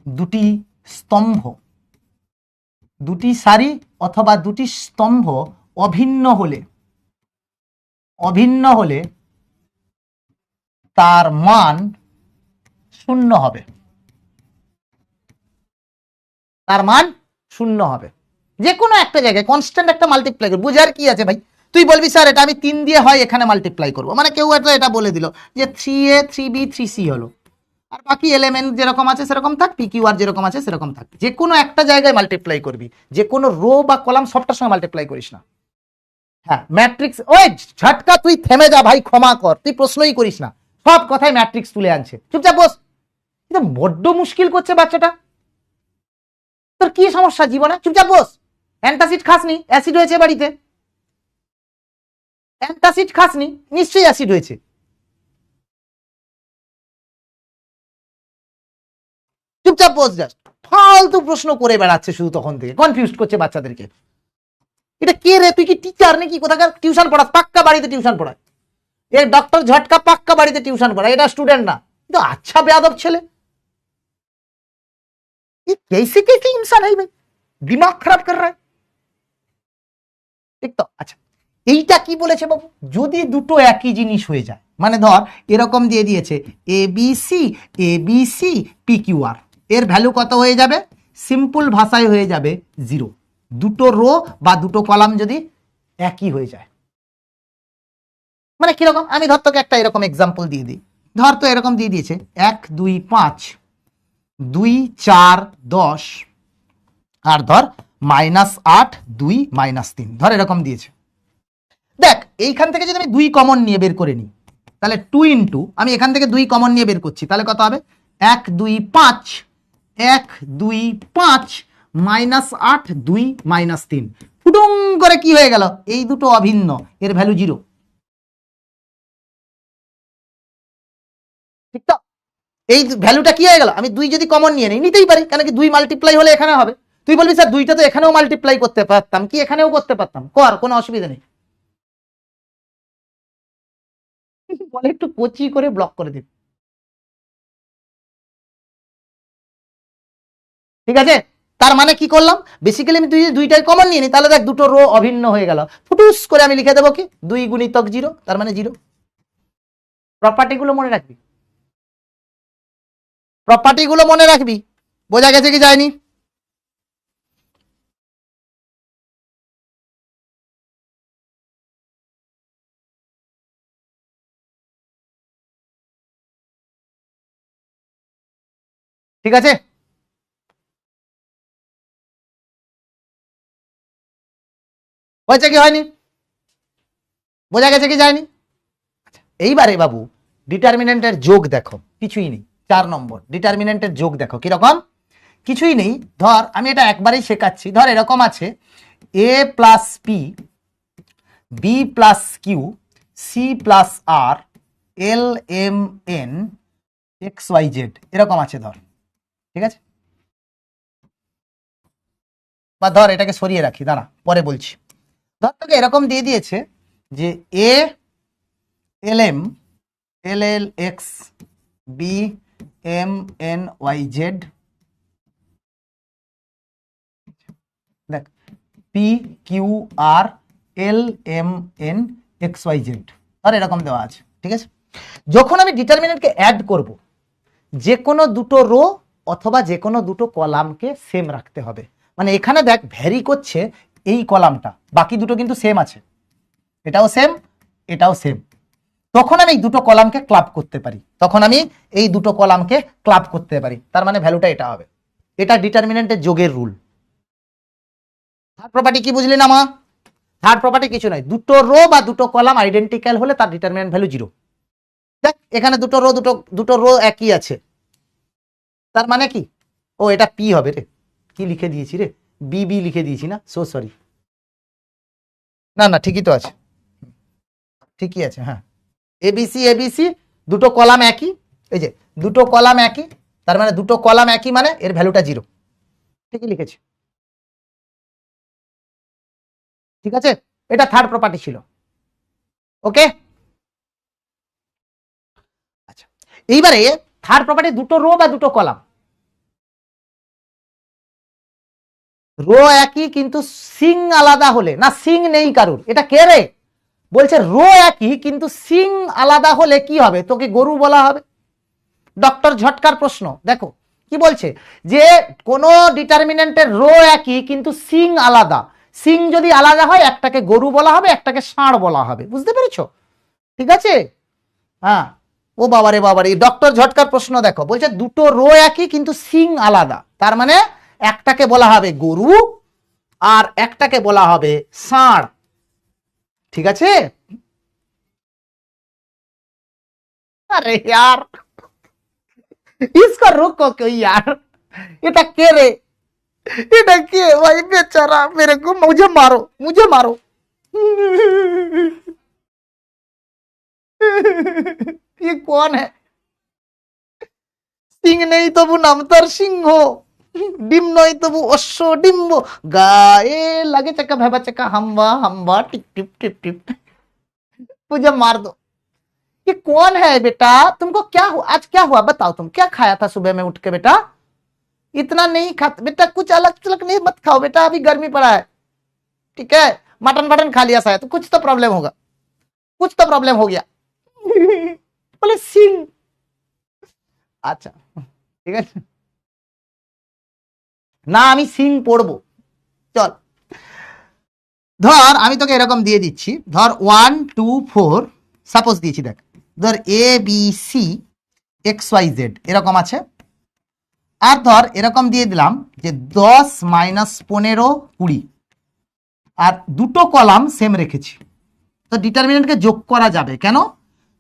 দুটি স্তম্ভ, দুটি সারি অথবা দুটি স্তম্ভ অভিন্ন হলে তার মান শূন্য হবে, তার মান শূন্য হবে। যে কোনো একটা জায়গায় কনস্ট্যান্ট একটা মাল্টিপ্লাই করবো, বুঝার কি আছে ভাই, তুই বলবি স্যার এটা আমি 3 দিয়ে হয় এখানে মাল্টিপ্লাই করবো, মানে কেউ এটা বলে দিল যে 3a 3b 3c হলো, আর বাকি এলিমেন্ট যেরকম আছে সেরকম থাক, পি কিউ আর যেরকম আছে সেরকম থাক, যে কোনো একটা জায়গায় মাল্টিপ্লাই করবি, যে কোনো রো বা কলাম সবটার সঙ্গে মাল্টিপ্লাই করিস না। হ্যাঁ ম্যাট্রিক্স, ওই ঝটকা তুই থেমে যা ভাই, ক্ষমা কর, তুই প্রশ্নই করিস না, সব কথায় ম্যাট্রিক্স তুলে আনছে, চুপচাপ বস। কিন্তু বড্ড মুশকিল করছে বাচ্চাটা, তোর কি সমস্যা জীবনে, চুপচাপ বস। অ্যান্টাসিড খাসনি, অ্যাসিড হয়েছে বাড়িতে, অ্যান্টাসিড খাসনি, নিশ্চয়ই অ্যাসিড হয়েছে। চুপচাপ বস, জাস্ট ফালতু প্রশ্ন করে বেড়াচ্ছে শুধু, তখন থেকে কনফিউজ করছে বাচ্চাদেরকে। এটা কে রে, তুই কি টিচার নাকি, কোথাকার টিউশন পড়াস? পাক্কা বাড়িতে টিউশন পড়ায়, এই ডক্টর ঝটকা পাক্কা বাড়িতে টিউশন পড়ায়, এটা স্টুডেন্ট না। কিন্তু আচ্ছা বেয়াদব ছেলে, कैसे कैसे इंसान है भाई, दिमाग खराब कर रहा है। ঠিক তো? আচ্ছা এইটা কি বলেছে বাবু, যদি দুটো একই জিনিস হয়ে যায়, মানে ধর এরকম দিয়ে দিয়েছে এ বি সি পি কিউ আর, এর ভ্যালু কত হয়ে যাবে, সিম্পল ভাষায় হয়ে যাবে 0, দুটো রো বা দুটো কলাম যদি একই হয়ে যায়। মানে কিরকম, আমি ধর তোকে একটা এরকম এক্সাম্পল দিয়ে দিই, ধর তো এরকম দিয়ে দিয়েছে 1 2 5 2 4 10, আর ধর -8 2 -3, ধর এরকম দিয়েছে। দেখ এইখান থেকে যদি আমি 2 কমন নিয়ে বের করে নিই, তাহলে 2 ইন্টু, আমি এখান থেকে 2 কমন নিয়ে বের করছি, তাহলে কত হবে 1 2 5 1 2 5 -8 2 -3, ফুটুং করে কি হয়ে গেল, এই দুটো অভিন্ন, এর ভ্যালু 0। ঠিক তো? এই ভ্যালুটা কি হয়ে গেল, আমি 2 যদি কমন নিয়ে নিই, নিতেই পারি, কেন কি 2 মাল্টিপ্লাই হলে এখানে হবে। তুই বলবি স্যার 2টা তো এখানেও মাল্টিপ্লাই করতে পারতাম, কি এখানেও করতে পারতাম, কর, কোনো অসুবিধা নেই। বলে একটু কচি করে ব্লক করে দিবি, ঠিক আছে? তার মানে কি করলাম, বেসিক্যালি আমি দুইটাই কমন নিয়ে নিই, তাহলে দেখ দুটো রো অভিন্ন হয়ে গেল, ফুটুস করে আমি লিখে দেবো কি 2 গুণিতক 0, তার মানে 0। প্রপার্টিগুলো মনে রাখবি, প্রপার্টিগুলো মনে রাখবি, বোঝা গেছে কি যায়নি? ঠিক আছে, হয়েছে কি হয়নি, বোঝা গেছে কি যায়নি? এইবারে বাবু ডিটারমিনেন্টের যোগ দেখো, কিছুই নেই। 4 নম্বর ডিটারমিনেন্টের যোগ দেখো কিরকম, কিছুই নেই। ধর আমি এটা একবারেই শেখাচ্ছি, ধর এরকম আছে A plus P, B plus Q, C plus R, L M N, X Y Z, এরকম আছে ধর। ঠিক আছে, বা ধর এটাকে সরিয়ে রাখি, দাঁড়া পরে বলছি। ধর তোকে এরকম দিয়ে দিয়েছে যে A L M L L X, B M N Y Z, দেখ P Q R L M N X Y Z, আর এরকম দেওয়া আছে। ঠিক আছে, যখন আমি ডিটারমিনেন্টকে অ্যাড করব, যে কোনো দুটো রো অথবা যে কোনো দুটো কলামকে সেম রাখতে হবে। মানে এখানে দেখ ভ্যারি করছে এই কলামটা, বাকি দুটো কিন্তু সেম আছে, এটাও সেম এটাও সেম। তখন আমি এই দুটো কলামকে ক্লাব করতে পারি, তখন আমি এই দুটো কলামকে ক্লাব করতে পারি, তার মানে ভ্যালুটা এটা হবে। এটা ডিটারমিনেন্টের যোগের রুল। থার্ড প্রপার্টি কি বুঝলি না মা? থার্ড প্রপার্টি কিছু নয়, দুটো রো বা দুটো কলাম আইডেন্টিক্যাল হলে তার ডিটারমিনেন্ট ভ্যালু 0। দেখ এখানে দুটো রো দুটো রো একই আছে, তার মানে কি, ও এটা পি হবে রে, কি লিখে দিয়েছি রে, বি বি লিখে দিয়েছি না, সো সরি। না না ঠিকই তো আছে, ঠিকই আছে, হ্যাঁ এবিসি এবিসি, দুটো কলাম একই, এই যে দুটো কলাম একই, তার মানে দুটো কলাম একই মানে এর ভ্যালুটা 0, ঠিকই লিখেছি। ঠিক আছে, এটা থার্ড প্রপার্টি ছিল। ওকে, আচ্ছা এইবারে থার্ড প্রপার্টি দুটো রো বা দুটো কলাম, রো একই কিন্তু সিং আলাদা হলে, না সিং নেই কারুর, এটা কে রে বলছে রো একই কিন্তু সিং আলাদা হলে কি হবে, তোকে গরু বলা হবে। ডক্টর ঝটকার প্রশ্ন দেখো কি বলছে, যে কোন ডিটারমিনেন্টের রো একই কিন্তু সিং আলাদা, সিং যদি আলাদা হয় একটাকে গরু বলা হবে, একটাকে ষাঁড় বলা হবে, বুঝতে পেরেছো? ঠিক আছে, হ্যাঁ। ও বাবারে বাবারে, ডক্টর ঝটকার প্রশ্ন দেখো, বলছে দুটো রো একই কিন্তু সিং আলাদা, তার মানে একটাকে বলা হবে গরু আর একটাকে বলা হবে ষাঁড়। ঠিক আছে, আরে यार इसको रोको क्यों यार, এটা কে রে, এটা কে ভাই বেচারা, मेरे को मुझे मारो मुझे मारो ये कौन है? সিং নেই তবু নাম তার সিংহ, ডিম নয় তবু অশ্ব ডিম্ব, গায়ে লাগে চাকা ভেবা চাকা হাম্বা হাম্বা টিপ টিপ टिप टिप, मुझे मार दो। ये कौन है बेटा, तुमको क्या हुआ, आज क्या हुआ बताओ, तुम क्या खाया था सुबह में उठ के बेटा? इतना नहीं खाता बेटा, कुछ अलग चलक नहीं मत खाओ बेटा, अभी गर्मी पड़ा है। ठीक है, मटन वटन खा लिया शायद, तो कुछ तो प्रॉब्लम होगा, कुछ तो प्रॉब्लम हो गया बोले सिंह। আচ্ছা ঠিক আছে, না আমি সিং পড়বো, চল। ধর আমি তোকে এরকম দিয়ে দিচ্ছি, ধর 1 2 4, সাপোজ দিয়েছি দেখ, ধর A B C X Y Z এরকম আছে, আর ধর এরকম দিয়ে দিলাম যে 10 -15 20, আর দুটো কলাম সেম রেখেছি। তো ডিটারমিনেন্টকে যোগ করা যাবে কেন,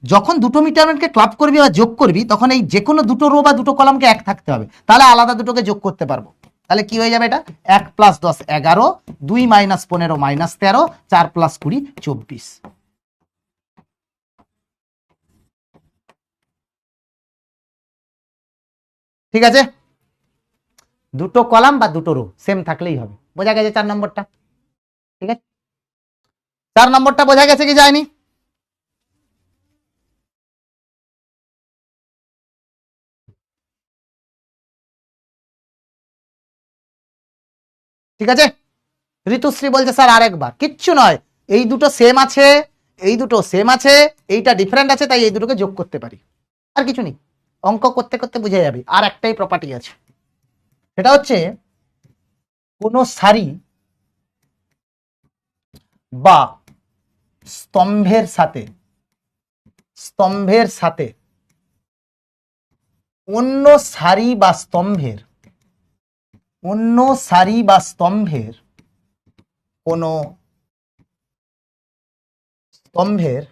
যখন দুটো ডিটারমিনেন্টকে ক্লাব করবি বা যোগ করবি তখন এই যে কোনো দুটো রো বা দুটো কলামকে এক থাকতে হবে, তাহলে আলাদা দুটোকে যোগ করতে পারবো। তাহলে কি হয়ে যাবে, এটা 1 + 10 11, 2 - 15 -13, 4 + 20 24। ঠিক আছে, দুটো কলাম বা দুটো রো সেম থাকলেই হবে, বোঝা গেছে 4 নম্বরটা? ঠিক আছে, 4 নম্বরটা বোঝা গেছে কি যায়নি? ঠিক আছে, ঋতুশ্রী বলছে স্যার আরেকবার, কিচ্ছু নয়, এই দুটো সেম আছে, এই দুটো সেম আছে, এইটা ডিফারেন্ট আছে, তাই এই দুটোকে যোগ করতে পারি, আর কিছু নেই। অঙ্ক করতে করতে বুঝে যাবে। আর একটাই প্রপার্টি আছে, সেটা হচ্ছে কোন সারি বা স্তম্ভের সাথে অন্য সারি বা স্তম্ভের কোন স্তম্ভের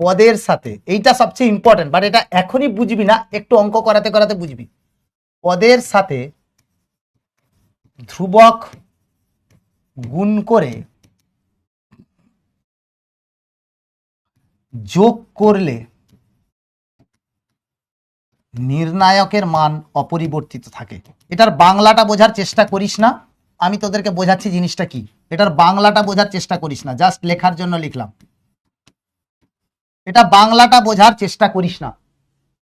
পদের সাথে, এইটা সবচেয়ে ইম্পর্টেন্ট, বাট এটা এখনই বুঝবি না, একটু অঙ্ক করাতে করাতে বুঝবি। পদের সাথে ধ্রুবক গুণ করে যোগ করলে নির্ণায়কের মান অপরিবর্তিত থাকে। এটার বাংলাটা বোঝার চেষ্টা করিস না, আমি তোদেরকে বোঝাচ্ছি জিনিসটা কি। এটার বাংলাটা বোঝার চেষ্টা করিস না, জাস্ট লেখার জন্য লিখলাম। এটা বাংলাটা বোঝার চেষ্টা করিস না,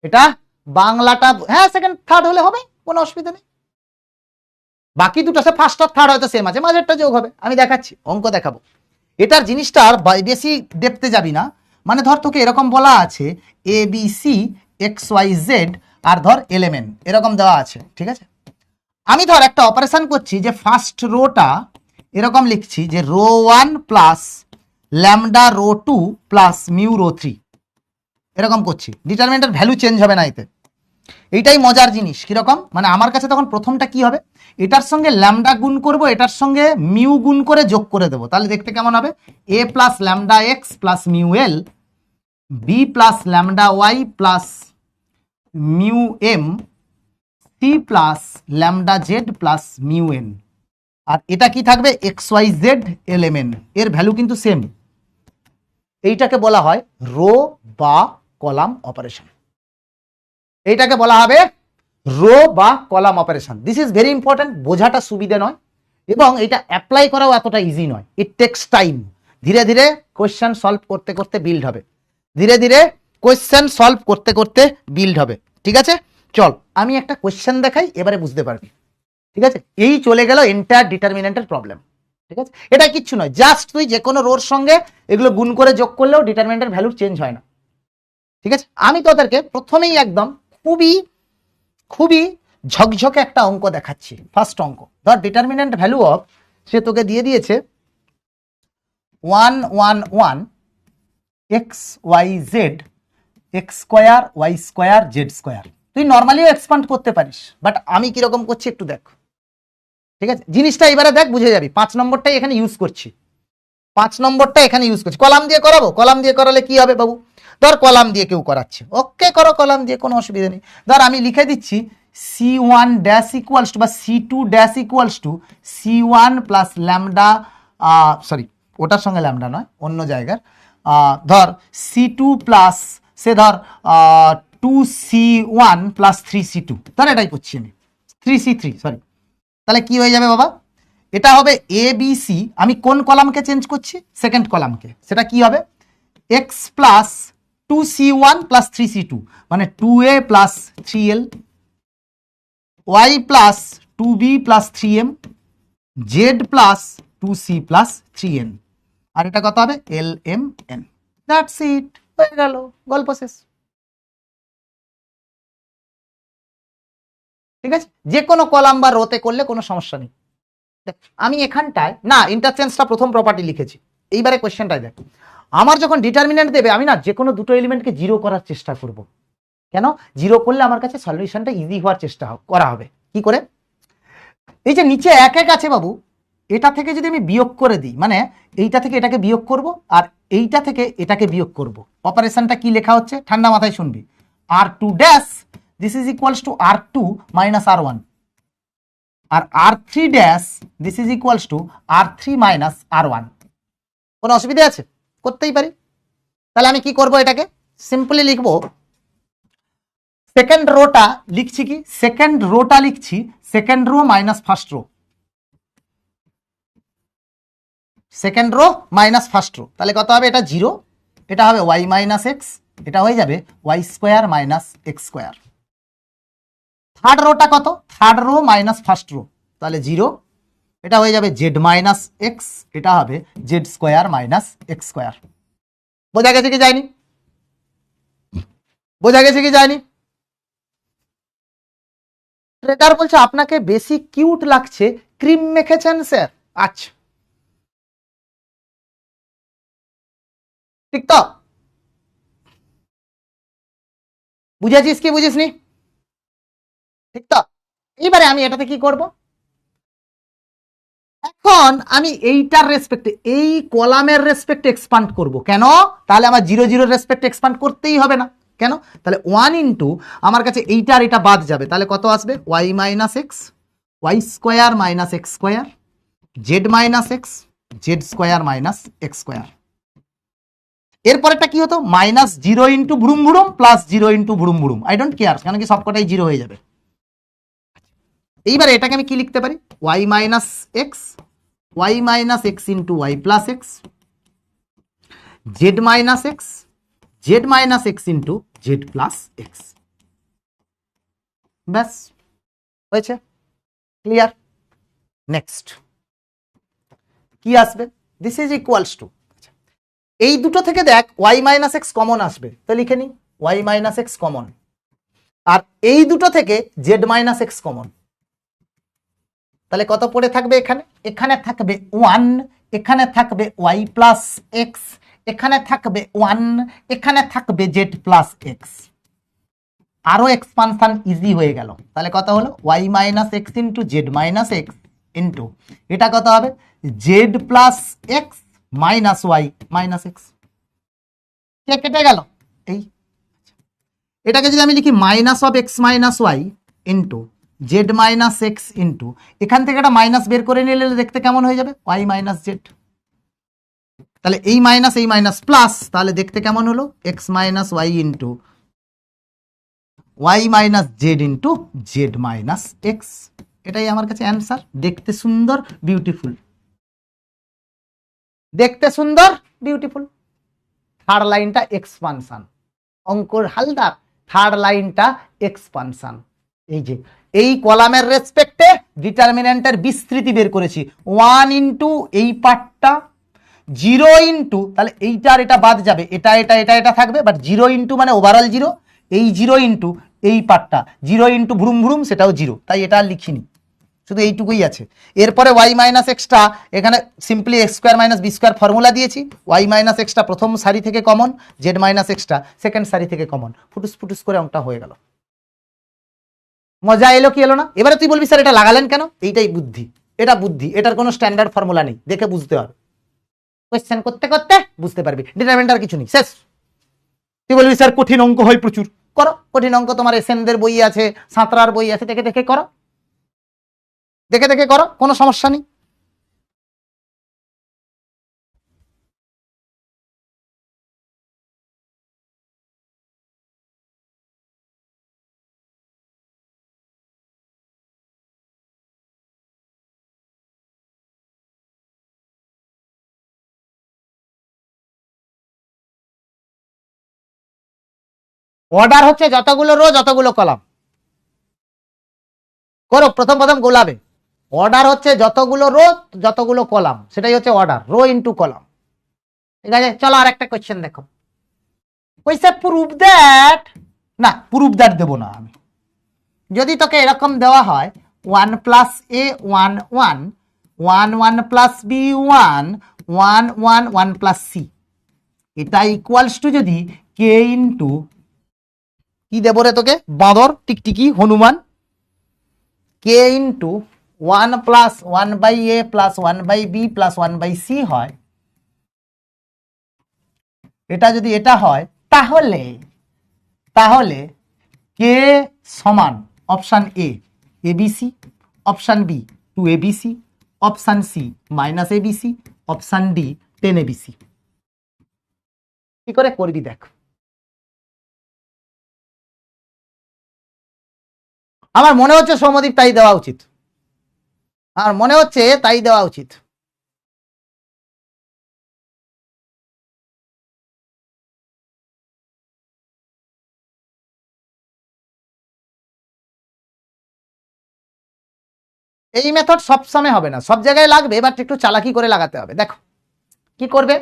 এটা বাংলাটা, হ্যাঁ সেকেন্ড থার্ড হলে হবে, কোনো অসুবিধা নেই। বাকি দুটো সে ফার্স্ট আর থার্ড হয়তো সেম আছে, মাঝেরটা যোগ হবে, আমি দেখাচ্ছি, অঙ্ক দেখাবো। এটার জিনিসটা আর বেশি ডেপথে যাবি না। মানে ধর তোকে এরকম বলা আছে A B C X Y Z আর ধর এলিমেন্ট এরকম দেওয়া আছে, ঠিক আছে। আমি ধর একটা অপারেশন করছি যে ফার্স্ট রোটা এরকম লিখছি যে row 1 plus lambda row 2 plus mu row 3 এরকম করছি, ডিটারমিনেন্টের ভ্যালু চেঞ্জ হবে না এতে। এইটাই মজার জিনিস। কিরকম, মানে আমার কাছে তখন প্রথমটা কি হবে, এটার সঙ্গে ল্যামডা গুণ করব, এটার সঙ্গে মিউ গুণ করে যোগ করে দেবো, তাহলে দেখতে কেমন হবে, A plus lambda X plus mu L, B plus lambda Y plus mu M, C plus lambda Z plus mu N. আর এটা কি থাকবে, X Y Z L M N, এর ভ্যালু কিন্তু সেম। এইটাকে বলা হয় রো বা কলাম অপারেশন, এইটাকে বলা হবে রো বা column operation. This is very important, বোঝাটা সুবিধা নয় এবং এটা অ্যাপ্লাই করাও এতটা ইজি নয়, ইট টেক্স টাইম। ধীরে ধীরে কোয়েশ্চেন সলভ করতে করতে বিল্ড হবে, ধীরে ধীরে কোয়েশ্চেন সলভ করতে করতে বিল্ড হবে, ঠিক আছে। চল আমি একটা কোয়েশ্চেন দেখাই, এবারে বুঝতে পারবি, ঠিক আছে। এই চলে গেল এন্টায়ার ডিটারমিনেন্টের প্রবলেম, ঠিক আছে। এটা কিচ্ছু নয়, জাস্ট তুই যে কোনো রোর সঙ্গে এগুলো গুণ করে যোগ করলেও ডিটারমিনেন্টের ভ্যালু চেঞ্জ হয় না, ঠিক আছে। আমি তোদেরকে প্রথমেই একদম খুবই খুবই ঝকঝকে একটা অঙ্ক দেখাচ্ছি। ফার্স্ট অঙ্ক, ধর ডিটারমিনেন্ট ভ্যালু অফ, সে তোকে দিয়ে দিয়েছে 1 1 1 X Y Z X square Y square Z square. তুই নর্মালিও এক্সপান্ড করতে পারিস, বাট আমি কিরকম করছি একটু দেখ, ঠিক আছে। জিনিসটা এবারে দেখ, বুঝে যাবি। 5 নম্বরটাই এখানে ইউজ করছি, 5 নম্বরটা এখানে ইউজ করছি। কলাম দিয়ে করাবো, কলাম দিয়ে করালে কি হবে বাবু, ধর কলাম দিয়ে কেউ করাচ্ছে, ওকে করো কলাম দিয়ে, কোনো অসুবিধা নেই। ধর আমি লিখে দিচ্ছি C1 ড্যাশ ইকুয়ালস টু বা C2 dash equals two C1 plus lambda, sorry ওটার সঙ্গে ল্যামডা নয়, অন্য জায়গার, ধর C2 প্লাস সে ধর 2C1 প্লাস 3C2, ধর এটাই করছি আমি, 3C3 সরি। তাহলে কি হয়ে যাবে বাবা, এটা হবে এ বি সি, আমি কোন কলামকে চেঞ্জ করছি, সেকেন্ড কলামকে, সেটা কি হবে x plus 2C1 plus 3C2 মানে 2A plus 3L, Y plus 2B plus 3M, Z plus 2C plus 3N, আর এটা কত হবে LMN। দ্যাটস ইট, হয়ে গেল, গল্প শেষ, ঠিক আছে। যে কোনো কলাম বা রোতে করলে কোনো সমস্যা নেই। আমি এখানটায় না ইন্টারচেঞ্জটা প্রথম প্রপার্টি লিখেছি, এইবারে কোয়েশ্চেনটাই দেখ। আমার যখন ডিটারমিনেন্ট দেবে, আমি না যে কোনো দুটো এলিমেন্টকে জিরো করার চেষ্টা করব। কেন, জিরো করলে আমার কাছে সলিউশনটা ইজি হওয়ার চেষ্টা করা হবে। কি করে, এই যে নিচে 1 1 আছে বাবু, এটা থেকে যদি আমি বিয়োগ করে দিই, মানে এইটা থেকে এটাকে বিয়োগ করব আর এইটা থেকে এটাকে বিয়োগ করব, অপারেশনটা কি লেখা হচ্ছে ঠান্ডা মাথায় শুনবি, R2 dash this is equals to R2 minus R1, আর R3 dash this is equals to R3 minus R1। কোনো অসুবিধা আছে, করতেই পারি। তাহলে আমি কি করব, এটাকে সিম্পলি লিখব, সেকেন্ড রোটা লিখছি কি, সেকেন্ড রোটা লিখছি second rho minus first rho, second rho minus first row, তাহলে কত হবে, এটা 0, এটা হবে ওয়াই মাইনাস এক্স, এটা হয়ে যাবে Y square minus X square. Third রোটা কত, third row minus first row, তাহলে 0, এটা হয়ে যাবে জেড মাইনাস এক্স, এটা হবে Z square minus X square. বোঝা গেছে কি যায়নি, বোঝা গেছে কি যায়নি। ট্রেডার বলছে আপনাকে বেশি কিউট লাগছে, ক্রিম মেখেছেন স্যার। আচ্ছা ঠিক তো, বুঝেছিস কি বুঝিসনি, ঠিক তো? এবারে আমি এটাতে কি করব, এখন আমি এইটার রেসপেক্টে এই কলামের রেসপেক্টে এক্সপান্ড করব। কেন? তাহলে আমার 0 0 রেসপেক্টে এক্সপান্ড করতেই হবে না। কেন? তাহলে 1 ইন্টু আমার কাছে এইটা আর এটা বাদ যাবে, তাহলে কত আসবে, Y minus X Y square minus X square Z minus X Z square minus X square. এরপরেটা কি হতো, মাইনাস 0 ইন্টু ভুরুম ভুরুম প্লাস 0 ইন্টু ভুরুম ভুরুম, আই ডোন্ট কেয়ার, কেন কি সবকটাই 0 হয়ে যাবে। এইবারে এটাকে আমি কি লিখতে পারি, Y minus X Y minus X into Y plus X Z minus X Z minus X into Z plus X. ব্যাস হয়েছে, ক্লিয়ার। নেক্সট কি আসবে, দিস ইজ ইকুয়ালস টু, এই দুটো থেকে দেখ ওয়াই মাইনাস এক্স কমন আসবে, তো লিখে নি ওয়াই মাইনাস এক্স কমন, আর এই দুটো থেকে জেড মাইনাস এক্স কমন, তাহলে কত পড়ে থাকবে, এখানে এখানে থাকবে 1, এখানে থাকবে ওয়াই প্লাস এক্স, এখানে থাকবে 1, এখানে থাকবে জেড প্লাস এক্স। আরো এক্সপানশন ইজি হয়ে গেল, তাহলে কত হলো, Y minus X into Z minus X into এটা কত হবে, Z plus X minus Y minus X. কেটে গেল এই, এটাকে যদি আমি লিখি minus of X minus Y into Z minus X into, এখান থেকে একটা মাইনাস বের করে নিলে দেখতে কেমন হয়ে যাবে, ওয়াই মাইনাস জেড। তাহলে এই মাইনাস প্লাস, তাহলে দেখতে কেমন হলো, X minus Y into Y minus Z into Z minus X. এটাই আমার কাছে অ্যান্সার। দেখতে সুন্দর, বিউটিফুল, দেখতে সুন্দর বিউটিফুল। থার্ড লাইনটা এক্সপানশন, অঙ্কুর হালদার থার্ড লাইনটা এক্সপানশন। এই যে এই কলামের রেসপেক্টে ডিটারমিন্যান্টের বিস্তৃতি বের করেছি, 1 ইন্টু এই পার্টটা 0 ইন্টু, তাহলে এইটা আর এটা বাদ যাবে, এটা এটা এটা এটা থাকবে, বাট 0 ইন্টু মানে ওভারঅল 0, এই 0 ইন্টু এই পার্টটা 0 ইন্টু ভ্রুম ভ্রুম, সেটাও 0, তাই এটা আর লিখিনি, শুধু এইটুকুই আছে। এরপরে ওয়াই মাইনাস এক্সটা এখানে simply X square minus B square formula দিয়েছি, ওয়াই মাইনাস এক্সটা প্রথম সারি থেকে কমন, জেড মাইনাস এক্সটা সেকেন্ড সারি থেকে কমন, ফুটুস ফুটুস করে অঙ্কটা হয়ে গেল। মজা এলো কি এলো না? এবারে তুই বলবি স্যার এটা লাগালেন কেন, এইটাই বুদ্ধি, এটা বুদ্ধি, এটার কোনো স্ট্যান্ডার্ড ফর্মুলা নেই, দেখে বুঝতে হবে, কোয়েশ্চেন করতে করতে বুঝতে পারবি, ডিটারমিনেন্ট আর কিছু নেই, শেষ। তুই বলবি স্যার কঠিন অঙ্ক হয় প্রচুর, করো কঠিন অঙ্ক, তোমার এসএনদের বই আছে, সাঁতরার বই আছে, দেখে দেখে করো, দেখে দেখে করো, কোনো সমস্যা নেই। অর্ডার হচ্ছে যতগুলো রো যতগুলো কলাম, করো প্রথম প্রথম গোলাবে, অর্ডার হচ্ছে যতগুলো রো যতগুলো কলাম, সেটাই হচ্ছে অর্ডার, রো ইন্টু কলাম। ঠিক আছে, চলো আর একটা কোয়েশ্চেন দেখো, কইছে প্রুভ দ্যাট, না প্রুভ দ্যাট দেবো না আমি, যদি তোকে এরকম দেওয়া হয় 1 plus A 1 1 1 1 plus B 1 1 1 1 plus C, এটা ইকুয়ালস টু যদি কে ইন্টু কি দেবো রে তোকে, বাঁদর টিকটিকি হনুমান, K into 1 plus 1 by A plus 1 by B plus 1 by C হয়, এটা যদি এটা হয়, তাহলে তাহলে কে সমান option A ABC, option B 2 ABC, option C minus ABC, option D 10 ABC. কি করে করবি দেখ, আমার মনে হচ্ছে সৌম্যদীপ তাই দেওয়া উচিত, আমার মনে হচ্ছে তাই দেওয়া উচিত। এই মেথড সবসময় হবে না, সব জায়গায় লাগবে, বাট একটু চালাকি করে লাগাতে হবে। দেখো কি করবে,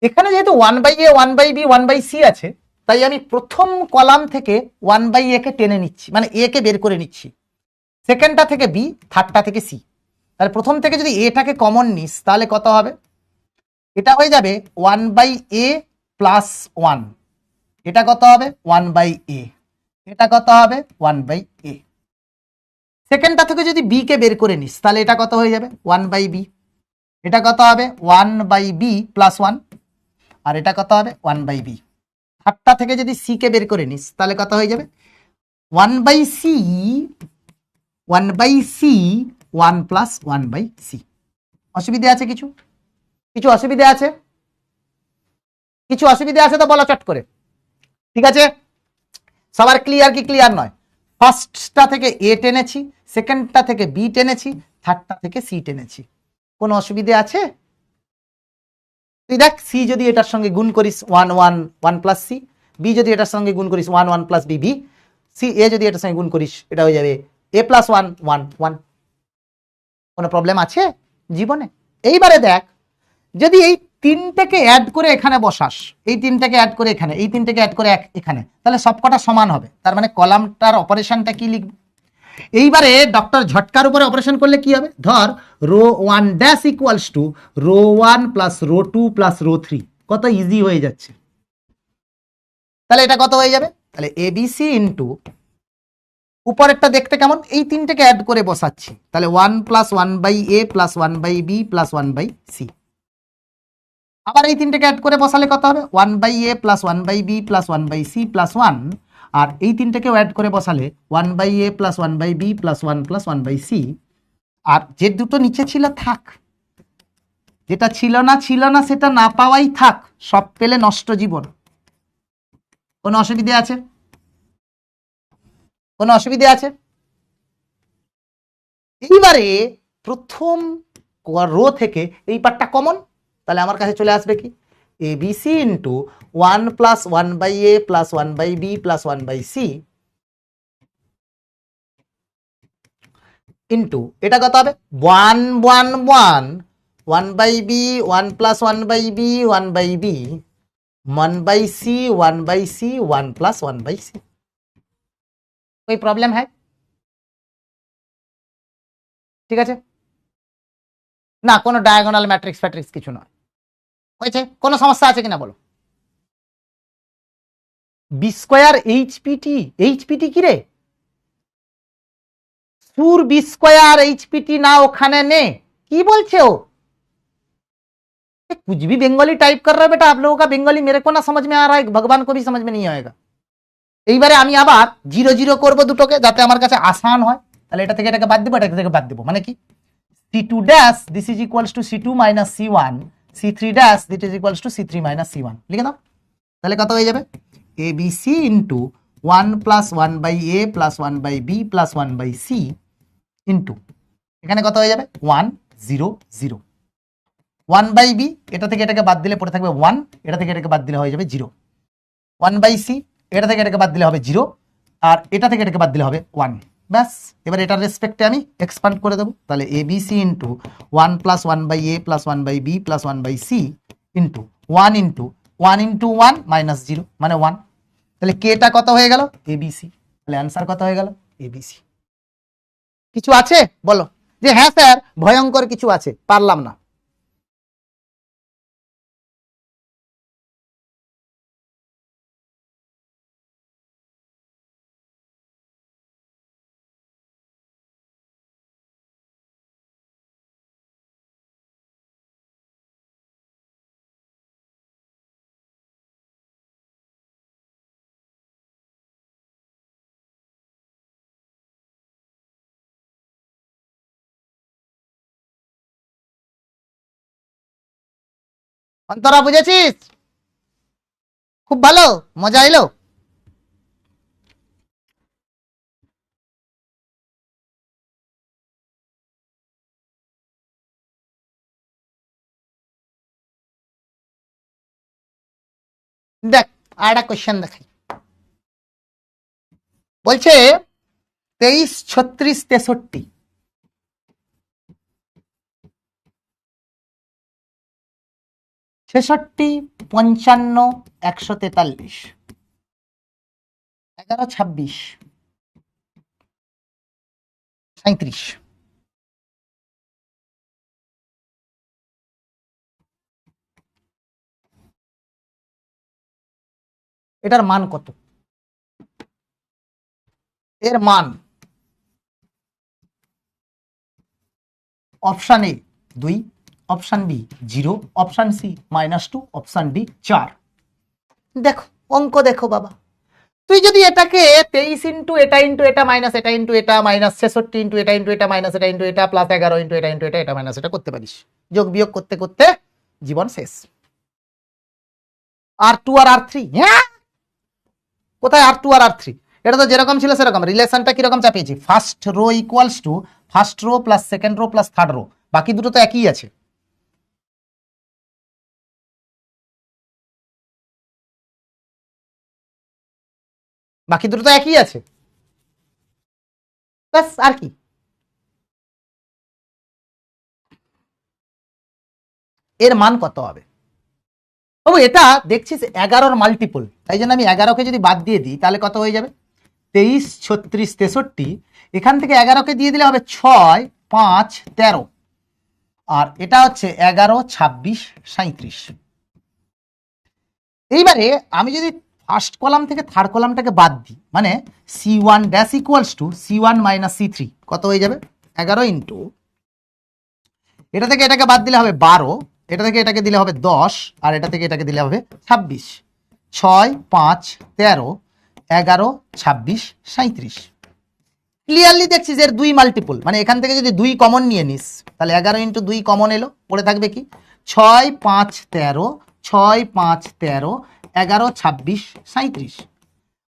এখানে যেহেতু 1 by A 1 by B 1 by C আছে, তাই আমি প্রথম কলাম থেকে 1 বাই এ কে টেনে নিচ্ছি, মানে এ কে বের করে নিচ্ছি, সেকেন্ডটা থেকে বি, থার্ডটা থেকে সি। তাহলে প্রথম থেকে যদি এটাকে কমন নিস, তাহলে কত হবে, এটা হয়ে যাবে 1 বাই এ প্লাস 1, এটা কত হবে 1 বাই এ, এটা কত হবে 1/a। সেকেন্ডটা থেকে যদি বি কে বের করে নিস তাহলে এটা কত হয়ে যাবে 1/b। এটা কত হবে 1/b প্লাস 1, আর এটা কত হবে 1/b। থার্ডটা থেকে যদি সি কে বের করে নিস তাহলে কত হয়ে যাবে 1/c, 1/c 1 প্লাস 1/c। অসুবিধা আছে কিছু? কিছু অসুবিধা আছে? কিছু অসুবিধা আছে তো বলো চট করে। ঠিক আছে, সবার ক্লিয়ার কি ক্লিয়ার নয়? ফার্স্টটা থেকে এ টেনেছি, সেকেন্ডটা থেকে বি টেনেছি, থার্ডটা থেকে সি টেনেছি। কোনো অসুবিধা আছে? তুই দেখ, সি যদি এটার সঙ্গে গুণ করিস 1 প্লাস সি, বি যদি এটার সঙ্গে গুণ করিস 1 প্লাস বি বি, সি এ যদি এটার সঙ্গে গুণ করিস এটা হয়ে যাবে এ প্লাস 1 কোনো প্রবলেম আছে জীবনে? এইবারে দেখ, যদি এই তিনটাকে অ্যাড করে এখানে বসাস, এই তিনটাকে অ্যাড করে এখানে, এই তিনটাকে অ্যাড করে এখানে, তাহলে সবকটা সমান হবে। তার মানে কলামটার অপারেশনটা কি লিখব? এইবারে ডক্টর ঝটকার উপরে অপারেশন করলে কি হবে? ধর row 1 dash equals to row 1 plus row 2 plus row 3, কত ইজি হয়ে যাচ্ছে। তাহলে এটা কত হয়ে যাবে? তাহলে এবিসি ইন্টু উপরেরটা দেখতে কেমন, এই তিনটাকে অ্যাড করে বসাচ্ছি, তাহলে 1 plus 1/a plus 1/b plus 1/c। আবার এই তিনটাকে অ্যাড করে বসালে কত হবে 1/a plus 1/b plus 1/c plus 1, আর এই তিনটাকেও অ্যাড করে বসালে 1/a plus 1/b plus 1 plus 1/c। আর যে দুটো নিচে ছিল থাক, যেটা ছিল না সেটা না পাওয়াই থাক, সব পেলে নষ্ট জীবন। কোনো অসুবিধা আছে? কোনো অসুবিধা আছে? এইবারে প্রথম রো থেকে এই পার্টটা কমন, তাহলে আমার কাছে চলে আসবে কি ABC into 1 plus 1/a plus 1/b plus 1/c into এটা কত হবে 1/b 1 plus 1/b 1/b 1/c 1/c 1 plus 1/c। कोई प्रॉब्लम है? ঠিক আছে না, কোনো ডায়াগোনাল ম্যাট্রিক্স ফ্যাট্রিক্স কিছু নয়। হয়েছে? কোনো সমস্যা আছে কিনা বলো? বি স্কোয়ার এইচপিটি, এইচপিটি কি রে? সুর बी स्क्वायर এইচপিটি ना ওখানে ने কি বলছে ও? कुछ भी बंगाली टाइप कर रहा है बेटा, आप लोगों का बंगाली मेरे को ना समझ में आ रहा है, भगवान को भी समझ में नहीं आएगा। এইবারে আমি আবার 0 0 করব দুটোকে যাতে আমার কাছে আসান হয়, তাহলে এটা থেকে এটাকে বাদ দেব, এটা থেকে বাদ দেব, মানে কি c2 dash this is equals two c2 minus c1, c3 dash this is equals two c3 minus c1 লিখে দাও। তাহলে কত হয়ে যাবে abc into 1 plus 1/a plus 1/b plus 1/c into এখানে কত হয়ে যাবে 1 0 0 1/b, এটা থেকে এটাকে বাদ দিলে পড়ে থাকবে 1, এটা থেকে এটাকে বাদ দিলে হয়ে যাবে 0, 1/c এটা থেকে এটাকে বাদ দিলে হবে 0, আর এটা থেকে এটাকে বাদ দিলে হবে 1। ব্যাস, এবার এটার রেসপেক্টে আমি এক্সপান্ড করে দেবো, তাহলে abc into 1 plus 1/a plus 1/b plus 1/c into 1 into 1 into 1 minus 0 মানে 1। তাহলে কেটা কত হয়ে গেল abc, তাহলে অ্যান্সার কত হয়ে গেল abc। কিছু আছে বলো যে হ্যাঁ স্যার ভয়ঙ্কর কিছু আছে, পারলাম না? অন্তরা বুঝেছিস? খুব ভালো, মজা এলো। দেখ আর একটা কোশ্চেন দেখাই, বলছে 23 36 63, 66 55 143, 11 26 37, এটার মান কত? এর মান option A 2, option B 0, option C -2, option D 4। দেখো অঙ্ক দেখো বাবা, তুই যদি এটাকে 23 ইন্টু এটা ইন্টু এটা মাইনাস এটা ইন্টু এটা মাইনাস 66 ইন্টু এটা ইন্টু এটা মাইনাস এটা ইন্টু এটা প্লাস 11 ইন্টু এটা ইন্টু এটা এটা মাইনাস এটা করতে পারিস, যোগ বিয়োগ করতে করতে জীবন শেষ। R2 আর R3, হ্যাঁ কোথায় R2 আর R3? এটা তো যেরকম ছিল সেরকম, রিলেশনটা কিরকম চাপিয়েছি, first row equals to first row plus second row plus third row, বাকি দুটো তো একই আছে। বাকি দুটো তো একই আছে, ব্যাস আর কি। এর মান কত হবে? ও এটা দেখছিস 11-র মাল্টিপল, তাই জন্য আমি 11কে যদি বাদ দিয়ে দিই তাহলে কত হয়ে যাবে, 23, 36, 63, এখান থেকে 11কে দিয়ে দিলে হবে 6, 5, 13, আর এটা হচ্ছে 11, 26, 37। এইবারে আমি যদি ফার্স্ট কলাম থেকে থার্ড কলামটাকে বাদ দিই, মানে C1 dash equals two C1 minus C3, কত হয়ে যাবে 11 ইন্টু এটা থেকে এটাকে বাদ দিলে হবে 12, এটা থেকে এটাকে দিলে হবে 10, আর এটা থেকে এটাকে দিলে হবে 26, 6, 5, 13, 11, 26, 37। ক্লিয়ারলি দেখছিস এর 2 মাল্টিপল, মানে এখান থেকে যদি 2 কমন নিয়ে নিস তাহলে 11 ইন্টু 2 কমন এলো, পড়ে থাকবে কি 6, 5, 13, 6, 5, 13, 11, 26, 37।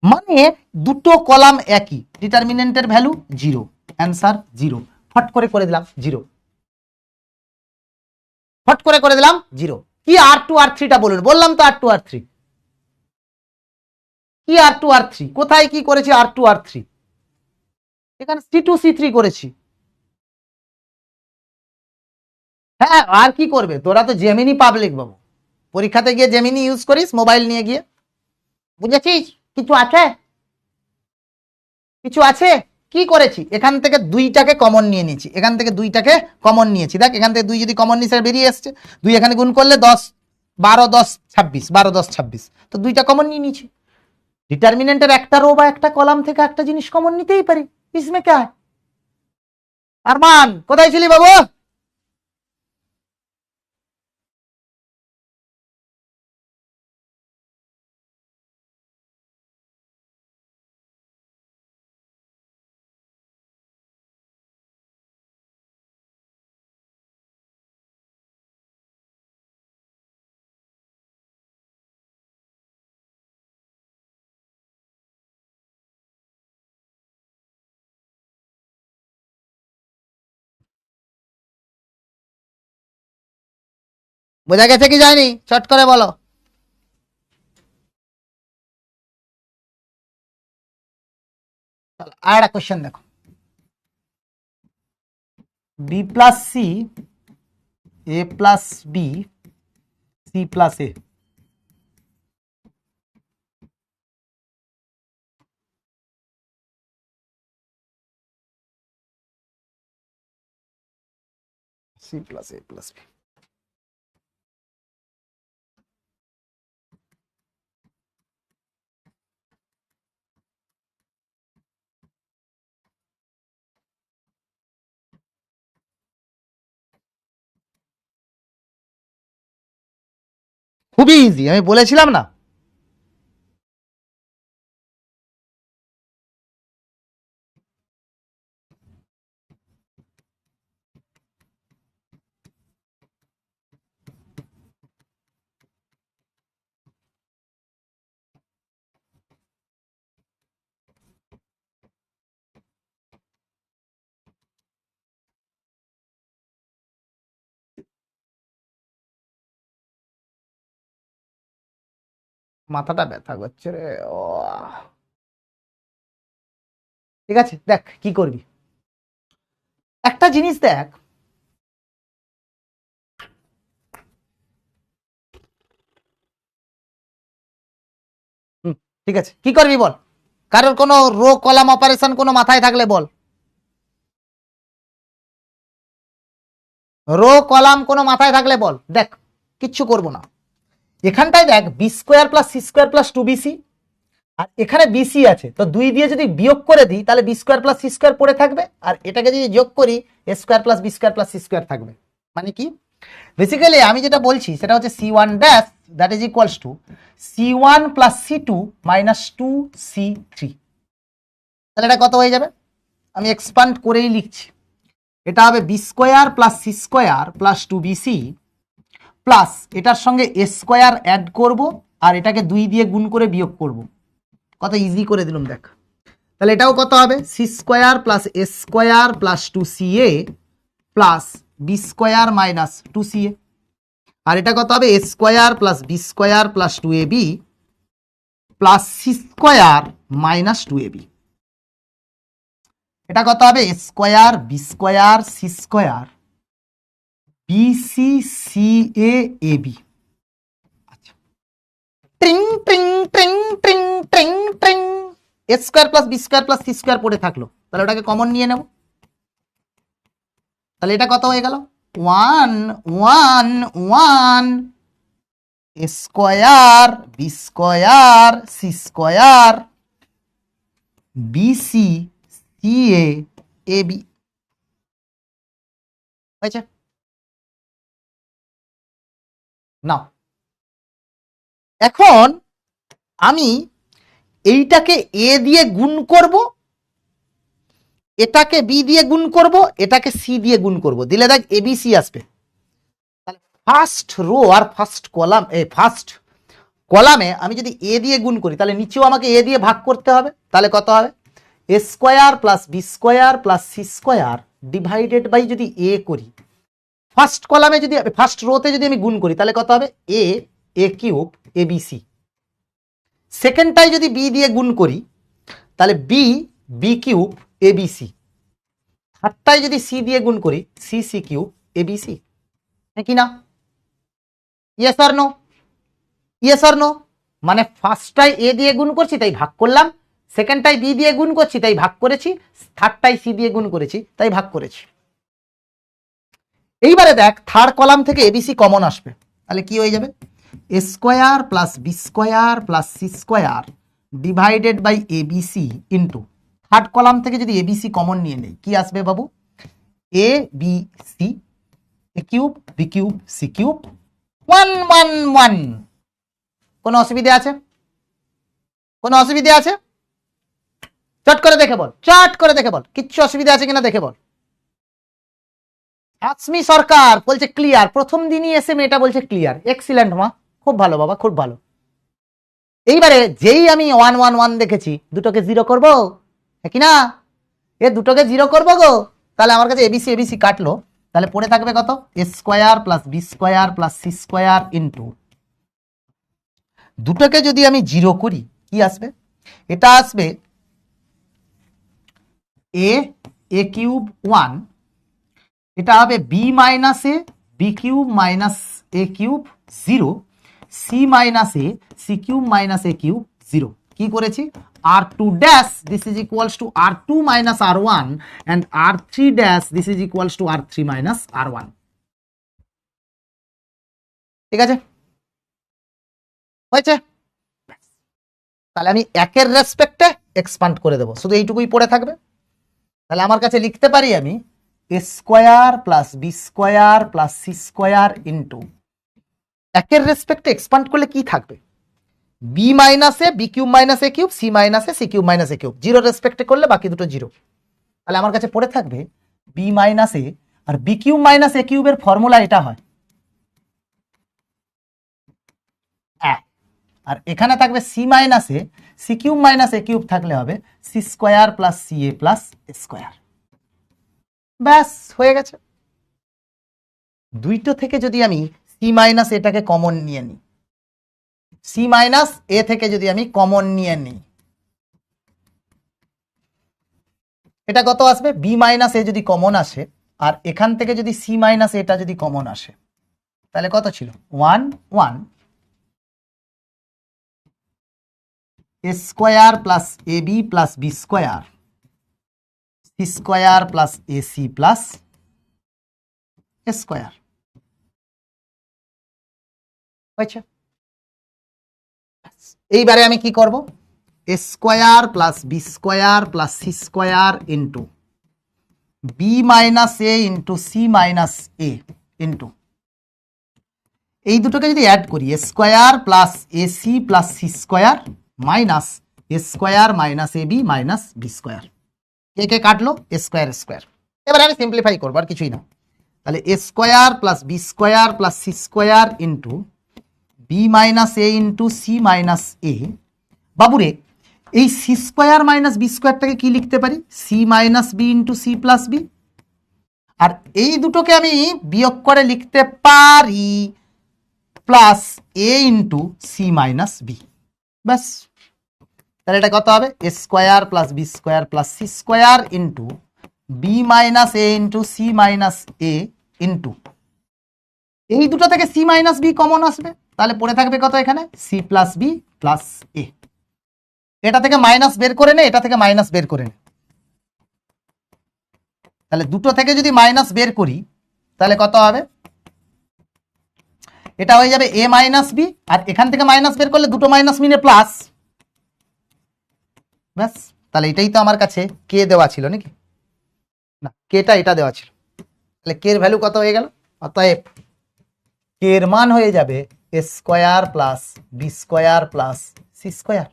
মানে দুটো কলাম একই, ডিটারমিনেন্টের ভ্যালু 0, অ্যান্সার 0। ফট করে দিলাম 0, ফট করে দিলাম 0। কি R2 R3টা বলুন, বললাম তো R2 R3, কি R2 R3 কোথায় কি করেছি, R2 R3 এখানে C2 C3 করেছি। হ্যাঁ আর কি করবে, তোরা তো জেমিনি পাবলিক বাবু, পরীক্ষাতে গিয়ে জেমিনি ইউজ করিস মোবাইল নিয়ে গিয়ে, বুঝেছিস? কিছু আছে, কিছু আছে, কি করেছি, এখান থেকে 2টাকে কমন নিয়ে নিয়েছি, এখান থেকে 2টাকে কমন নিয়েছি, দেখ এখান থেকে 2 যদি কমন নিয়ে বেরিয়ে আসছে, 2 এখানে গুণ করলে 10, 12, 10, 26, 12, 10, 26, তো 2টা কমন নিয়ে নিয়েছি। ডিটারমিনেন্টের একটা রো বা একটা কলাম থেকে একটা জিনিস কমন নিতেই পারি, ইসমে क्या है? আরমান কোথায় ছিলি বাবু? বোঝা গেছে কি যায়নি, চট করে বলো। আর একটা কোশ্চেন দেখো, B plus C, A plus B, C plus A, C plus A plus B. খুবই ইজি, আমি বলেছিলাম না। মাথাটা ব্যথা করছে রে, ও ঠিক আছে দেখ কি করবি, একটা জিনিস দেখ, ঠিক আছে কি করবি বল, কারোর কোনো রো কলাম অপারেশন কোনো মাথায় থাকলে বল, রো কলাম কোনো মাথায় থাকলে বল, দেখ কিচ্ছু করব না। এখানটায় দেখ B square plus C square plus 2bc, আর এখানে বিসি আছে, তো 2 দিয়ে যদি বিয়োগ করে দিই তাহলে B square plus C square পড়ে থাকবে, আর এটাকে যদি যোগ করি A square plus B square plus C square থাকবে। মানে কি, বেসিক্যালি আমি যেটা বলছি সেটা হচ্ছে C1 dash that is equals two C1 plus C2 minus 2C3। তাহলে এটা কত হয়ে যাবে, আমি এক্সপান্ড করেই লিখছি, এটা হবে B square plus C square plus 2BC plus এটার সঙ্গে এ স্কোয়ার অ্যাড করব, আর এটাকে 2 দিয়ে গুণ করে বিয়োগ করব। কত ইজি করে দিলাম দেখ। তাহলে এটাও কত হবে, C square plus A square plus 2CA plus B square minus 2CA, আর এটা কত হবে A square plus B square plus 2AB plus C square minus 2AB। এটা কত হবে A square B square C square BCCAAB। আচ্ছা, ট্রিং ট্রিং ট্রিং ট্রিং ট্রিং ট্রিং, A square plus B square plus C square পড়ে থাকলো, তাহলে ওটাকে কমন নিয়ে নেব। তাহলে এটা কত হয়ে গেল 1 1 1 A square B square C square BCCAAB হয়েছে না। এখন আমি এইটাকে এ দিয়ে গুণ করব, এটাকে বি দিয়ে গুণ করব, এটাকে সি দিয়ে গুণ করব, দিলে দেখ ABC আসবে। তাহলে ফার্স্ট রো আর ফার্স্ট কলাম, ফার্স্ট কলামে আমি যদি এ দিয়ে গুণ করি তাহলে নিচেও আমাকে এ দিয়ে ভাগ করতে হবে। তাহলে কত হবে A square plus B square plus C square divided by যদি এ করি, ফার্স্ট কলামে যদি ফার্স্ট রোতে যদি আমি গুণ করি তাহলে কত হবে এ কিউব ABC। সেকেন্ডটাই যদি বি দিয়ে গুণ করি তাহলে বি কিউব ABC। থার্ডটাই যদি সি দিয়ে গুণ করি সি কিউব ABC। হ্যাঁ কি না, yes or no, yes or no. মানে ফার্স্টটাই এ দিয়ে গুণ করছি তাই ভাগ করলাম, সেকেন্ডটাই বি দিয়ে গুণ করছি তাই ভাগ করেছি, থার্ডটাই সি দিয়ে গুণ করেছি তাই ভাগ করেছি। এইবারে দেখ থার্ড কলাম থেকে ABC কমন আসবে, তাহলে কি হয়ে যাবে A square plus B square plus C square divided by ABC into third column থেকে যদি ABC কমন নিয়ে নেই কি আসবে বাবু ABC A cube B cube C cube 1 1 1। কোনো অসুবিধা আছে, কোনো অসুবিধা আছে, চট করে দেখে বল, চট করে দেখে বল, কিচ্ছু অসুবিধা আছে কিনা দেখে বল। আজমি সরকার বলছে ক্লিয়ার, প্রথম দিনই এসে মেয়েটা বলছে ক্লিয়ার, এক্সিলেন্ট মা, খুব ভালো বাবা, খুব ভালো। এইবারে যেই আমি 1 1 1 দেখেছি দুটোকে জিরো করবো, কি না, এ দুটোকে জিরো করবো গো, তাহলে আমার কাছে ABC ABC কাটলো, তাহলে পড়ে থাকবে কত A square plus B square plus C square into, দুটোকে যদি আমি জিরো করি কি আসবে, এটা আসবে এ কিউব 1, এটা হবে B minus A B cube minus A cube 0, C minus A C cube minus A cube 0। কি করেছি R2 dash this is equals to R2 minus R1 and R3 dash this is equals to R3 minus R1। ঠিক আছে, হয়েছে। তাহলে আমি একের রেসপেক্টে expand করে দেবো, শুধু এইটুকুই পড়ে থাকবে। তাহলে আমার কাছে লিখতে পারি আমি a square plus B square plus C square into, একের রেসপেক্টে এক্সপান্ড করলে কি থাকবে b minus A B cube minus A cube c minus A C cube minus A cube, zero রেসপেক্টে করলে বাকি দুটো জিরো। তাহলে আমার কাছে পড়ে থাকবে বি মাইনাস এ, আর বি কিউব মাইনাস এ কিউবের ফর্মুলা এটা হয়, আর এখানে থাকবে c minus A C cube minus A cube থাকলে হবে সি স্কোয়ার প্লাস সি এ প্লাস স্কোয়ার। ব্যাস হয়ে গেছে। দুইটো থেকে যদি আমি সি মাইনাস এটাকে কমন নিয়ে নিই, সি মাইনাস এ থেকে যদি আমি কমন নিয়ে নিই, এটা কত আসবে বি মাইনাস এ যদি কমন আসে, আর এখান থেকে যদি সি মাইনাস এটা যদি কমন আসে তাহলে কত ছিল 1 1 A square plus A B plus B square C square plus A C plus A square. হয়েছে। এইবারে আমি কি করব, A square plus B square plus C square into B minus A into C minus A into এই দুটোকে যদি add করি A square plus A C plus C square minus A square minus A B minus B square, কে কাটলো A square square. এবার আমি simplify করবো, আর কিছুই না। তাহলে A square plus B square plus C square into B minus A into C minus A. বাবুরে এই সি স্কোয়ার মাইনাস বি স্কোয়ারটাকে কি লিখতে পারি? C minus B into C plus B. আর এই দুটোকে আমি বিয়োগ করে লিখতে পারি plus A into C minus B. ব্যাস, তাহলে এটা কত হবে? A square plus B square plus C square into B minus A into C minus A into এই দুটো থেকে সি মাইনাস বি কমন আসবে, তাহলে পড়ে থাকবে কত এখানে? সি প্লাস বি প্লাস এ। এটা থেকে মাইনাস বের করে নে, এটা থেকে মাইনাস বের করে নে। তাহলে দুটো থেকে যদি মাইনাস বের করি তাহলে কত হবে? এটা হয়ে যাবে এ মাইনাস বি, আর এখান থেকে মাইনাস বের করলে দুটো মাইনাস মিলে প্লাস। ব্যাস, তাহলে এটাই তো আমার কাছে কে দেওয়া ছিল নাকি? না, কেটা এটা দেওয়া ছিল। তাহলে কে এর ভ্যালু কত হয়ে গেল? অতএব কে এর মান হয়ে যাবে A square plus B square plus C square.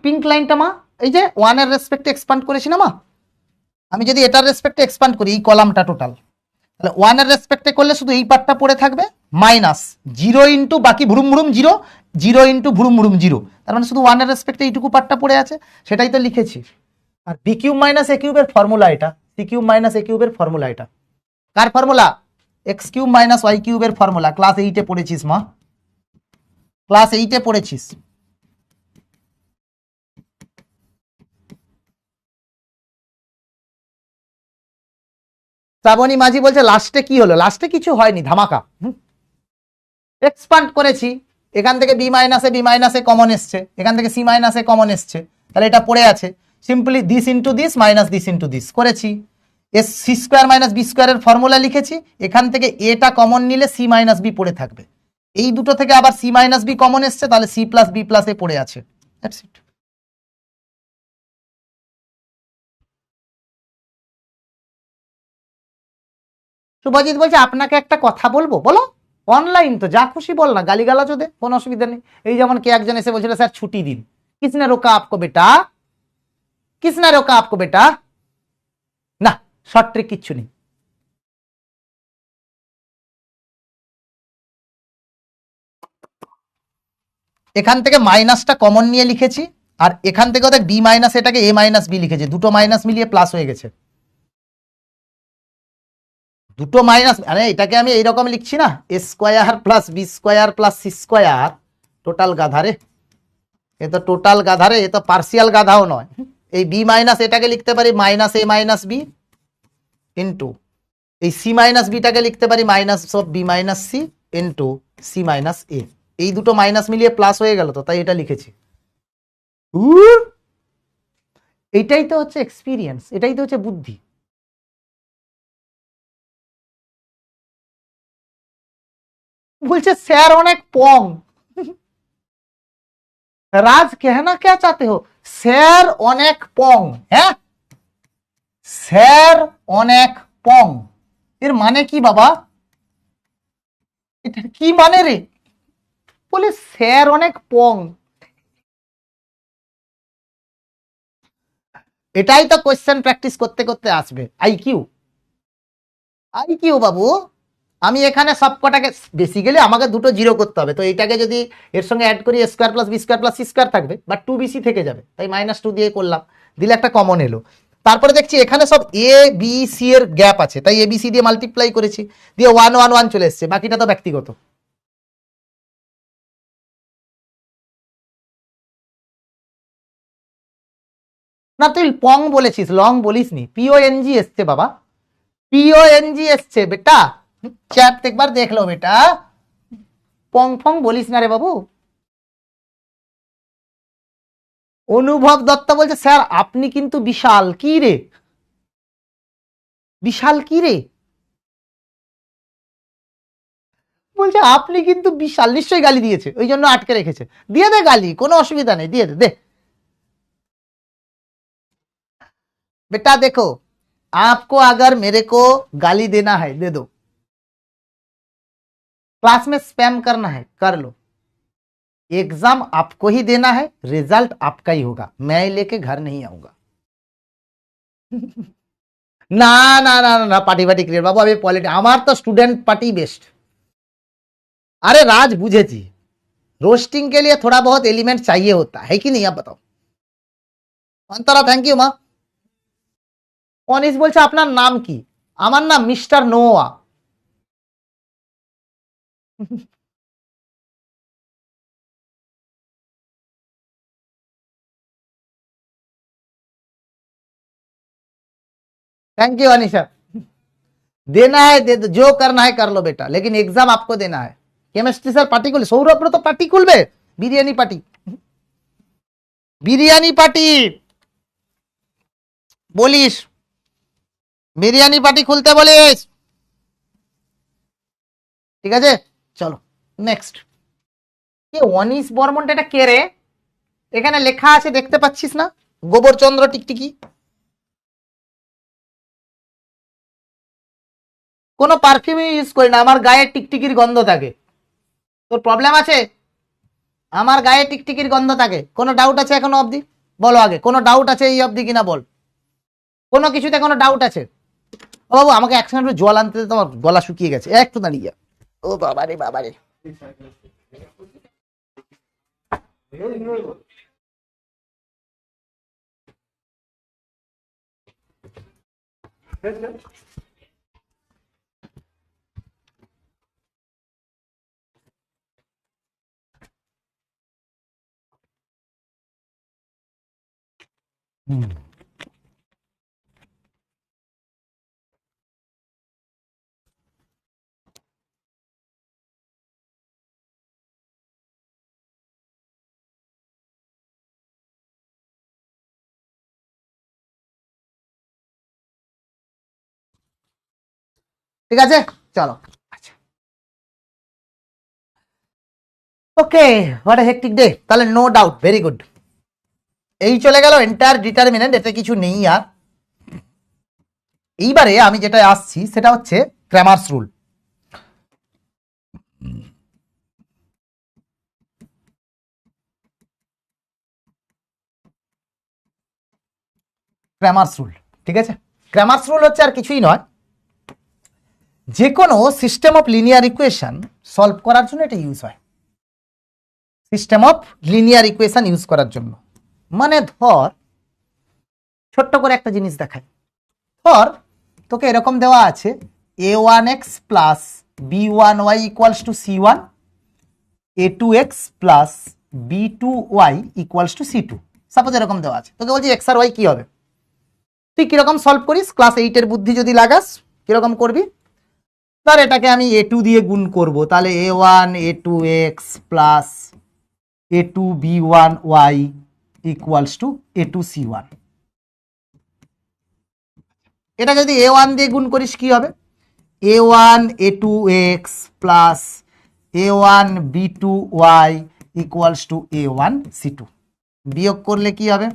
Pink লাইনটা মা, এই যে ওয়ানের রেসপেক্টে এক্সপান্ড করেছি না মা, আমি যদি এটার রেসপেক্টে এক্সপান্ড করি এই কলামটা টোটাল, তাহলে ওয়ানের রেসপেক্টে করলে শুধু এই পার্টটা পড়ে থাকবে মাইনাস জিরো ইন্টু বাকি ভুরুম ভুরুম জিরো, জিরো ইন্টু ভুরুম ভুরুম জিরো, তার মানে শুধু ওয়ানের রেসপেক্টে এইটুকু পার্টটা পড়ে আছে, সেটাই তো লিখেছি। আর বি কিউব মাইনাস এ কিউবের ফর্মুলা এটা, সি কিউব মাইনাস এ কিউবের ফর্মুলা এটা। কার formula? X cube minus Y কিউবের ফর্মুলা। ক্লাস 8-এ পড়েছিস মা, ক্লাস 8-এ পড়েছিস। শ্রাবণী মাঝি বলছে লাস্টে কি হলো? লাস্টে কিছু হয়নি, ধামাকা। এক্সপান্ড করেছি, এখান থেকে বি মাইনাসে কমন এসছে, এখান থেকে সি মাইনাসে কমন এসছে, তাহলে এটা পড়ে আছে। Simply this into this minus this into this করেছি। As C square minus B স্কোয়ারের ফর্মুলা লিখেছি, এখান থেকে এটা কমন নিলে সি মাইনাস বি পড়ে থাকবে। এই দুটো থেকে আবার সি মাইনাস বি কমন এসছে, তাহলে সি প্লাস বি প্লাস এ পড়ে আছে। That's it. শুভজিৎ বলছে আপনাকে একটা কথা বলবো, বলো। অনলাইন তো যা খুশি বল না, গালিগালাজও দে, কোনো অসুবিধা নেই। এই যেমন কে একজন এসে বলছিল স্যার ছুটি দিন। কিসনে রোকা আপকো বেটা, কিসনে রোকা আপকো বেটা? না, শর্ট ট্রিক কিচ্ছু নেই। এখান থেকে মাইনাসটা কমন নিয়ে লিখেছি, আর এখান থেকে দেখ বি মাইনাস এটাকে এ মাইনাস বি লিখেছি, দুটো মাইনাস মিলিয়ে প্লাস হয়ে গেছে। দুটো মাইনাস, আরে এটাকে আমি এইরকম লিখছি না, A square plus B square plus C square. Total গাধারে, এ তো টোটাল গাধারে, এ তো পার্সিয়াল গাধাও নয়। এই বি মাইনাস এটাকে লিখতে পারি minus A minus B into এই সি মাইনাস বিটাকে লিখতে পারি minus of B minus C into C minus A. এই দুটো মাইনাস মিলিয়ে প্লাস হয়ে গেল, তো তাই এটা লিখেছি। এইটাই তো হচ্ছে এক্সপিরিয়েন্স, এটাই তো হচ্ছে বুদ্ধি। বলছে স্যার অনেক পং। রাজ कहना क्या चाहते हो? স্যার অনেক পং। হ্যাঁ, স্যার অনেক পং এর মানে কি বাবা? এটা কি মানে রে? বলে স্যার অনেক পং। এটাই তো কোশ্চেন প্র্যাকটিস করতে করতে আসবে। আইকিউ, আইকিউ বাবু। আমি এখানে সবকটাকে, বেসিক্যালি আমাকে দুটো জিরো করতে হবে, তো এইটাকে যদি এর সঙ্গে অ্যাড করি A square plus B square plus C square থাকবে, বাট 2bc থেকে যাবে, তাই -2 দিয়ে করলাম, দিলে একটা কমন এলো। তারপরে দেখছি এখানে সব এ বি সি এর গ্যাপ আছে, তাই এ বি সি দিয়ে মাল্টিপ্লাই করেছি, দিয়ে 1 1 1 চলে এসছে, বাকিটা তো ব্যক্তিগত। না তুই পং বলেছিস, লং বলিসনি, পিওএনজি এসছে বাবা, পিওএনজি এসছে বেটা, চ্যাট একবার দেখলো বেটা, পং ফং বলিস না রে বাবু। অনুভব দত্ত বলছে স্যার আপনি কিন্তু বিশাল। কি রে বিশাল? কি রে? বলছে আপনি কিন্তু বিশাল, নিশ্চয়ই গালি দিয়েছে, ওই জন্য আটকে রেখেছে। দিয়ে দে গালি, কোনো অসুবিধা নেই, দিয়ে দে। बेटा देखो, आपको अगर मेरे को गाली देना है दे दो, क्लास में स्पैम करना है कर लो, एग्जाम आपको ही देना है, रिजल्ट आपका ही होगा, मैं लेके घर नहीं आऊंगा। ना ना ना ना पार्टी पार्टी क्रिएट बाबू, अभी पॉलिटिक्स हमार तो स्टूडेंट पार्टी बेस्ट। अरे राज बुझे जी, रोस्टिंग के लिए थोड़ा बहुत एलिमेंट चाहिए होता है कि नहीं, आप बताओ। अंतरा थैंक यू मा। অনিশ বলছে আপনার নাম কি? আমার নাম মিস্টার নোয়া। Thank you Anisha. देना है दे दो, जो करना है कर लो बेटा, लेकिन एग्जाम आपको देना है। केमिस्ट्री স্যার পার্টি খুলবে, সৌরভ তো পার্টি খুলবে, বিরিয়ানি পার্টি, বিরিয়ানি পার্টি বলিস, বিরিয়ানি পার্টি খুলতে বলিস, ঠিক আছে চলো নেক্সট। অনিশ বর্মনটা এটা কে রে? এখানে লেখা আছে দেখতে পাচ্ছিস না, গোবরচন্দ্র টিকটিকি। কোনো পারফিউম ইউজ করি না, আমার গায়ে টিকটিকির গন্ধ থাকে। তোর প্রবলেম আছে? আমার গায়ে টিকটিকির গন্ধ থাকে, কোনো ডাউট আছে এখনো অবধি? বলো আগে, কোনো ডাউট আছে এই অবধি কিনা বল, কোনো কিছুতে কোনো ডাউট আছে? ও বাবু আমাকে এক সেকেন্ড জল আনতে দে, তোমার গলা শুকিয়ে গেছে, একটু দাঁড়িয়ে। ও বাবারে বাবারে, ঠিক আছে চলো। আচ্ছা ওকে, হোয়াট এ হেক্টিক ডে। তাহলে নো ডাউট, ভেরি গুড। এই চলে গেল এন্টায়ার ডিটারমিনেন্ট, এতে কিছু নেই আর। এইবারে আমি যেটা আসছি সেটা হচ্ছে ক্র্যামার্স রুল। ক্র্যামার্স রুল, ঠিক আছে। ক্র্যামার্স রুল হচ্ছে আর কিছুই নয়, যে কোনো system of linear equation solve করার জন্য এটা ইউজ হয়। System of linear equation use করার জন্য, মানে ধর ছোট্ট করে একটা জিনিস দেখাই। ধর তোকে এরকম দেওয়া আছে a1x plus b1y equals to c1, a2x plus b2y equals to c2, suppose এরকম দেওয়া আছে। তোকে বলছি এক্স আর ওয়াই কি হবে, তুই কিরকম সলভ করিস, ক্লাস 8 এর বুদ্ধি যদি লাগাস কিরকম করবি। ধর এটাকে আমি a2 দিয়ে গুণ করব, তাহলে a1 a2x plus a2 b1y equals to a2 c1। এটা যদি a1 দিয়ে গুণ করিস কি হবে, a1 a2x plus a1 b2y equals to a1 c2। বিয়োগ করলে কি হবে,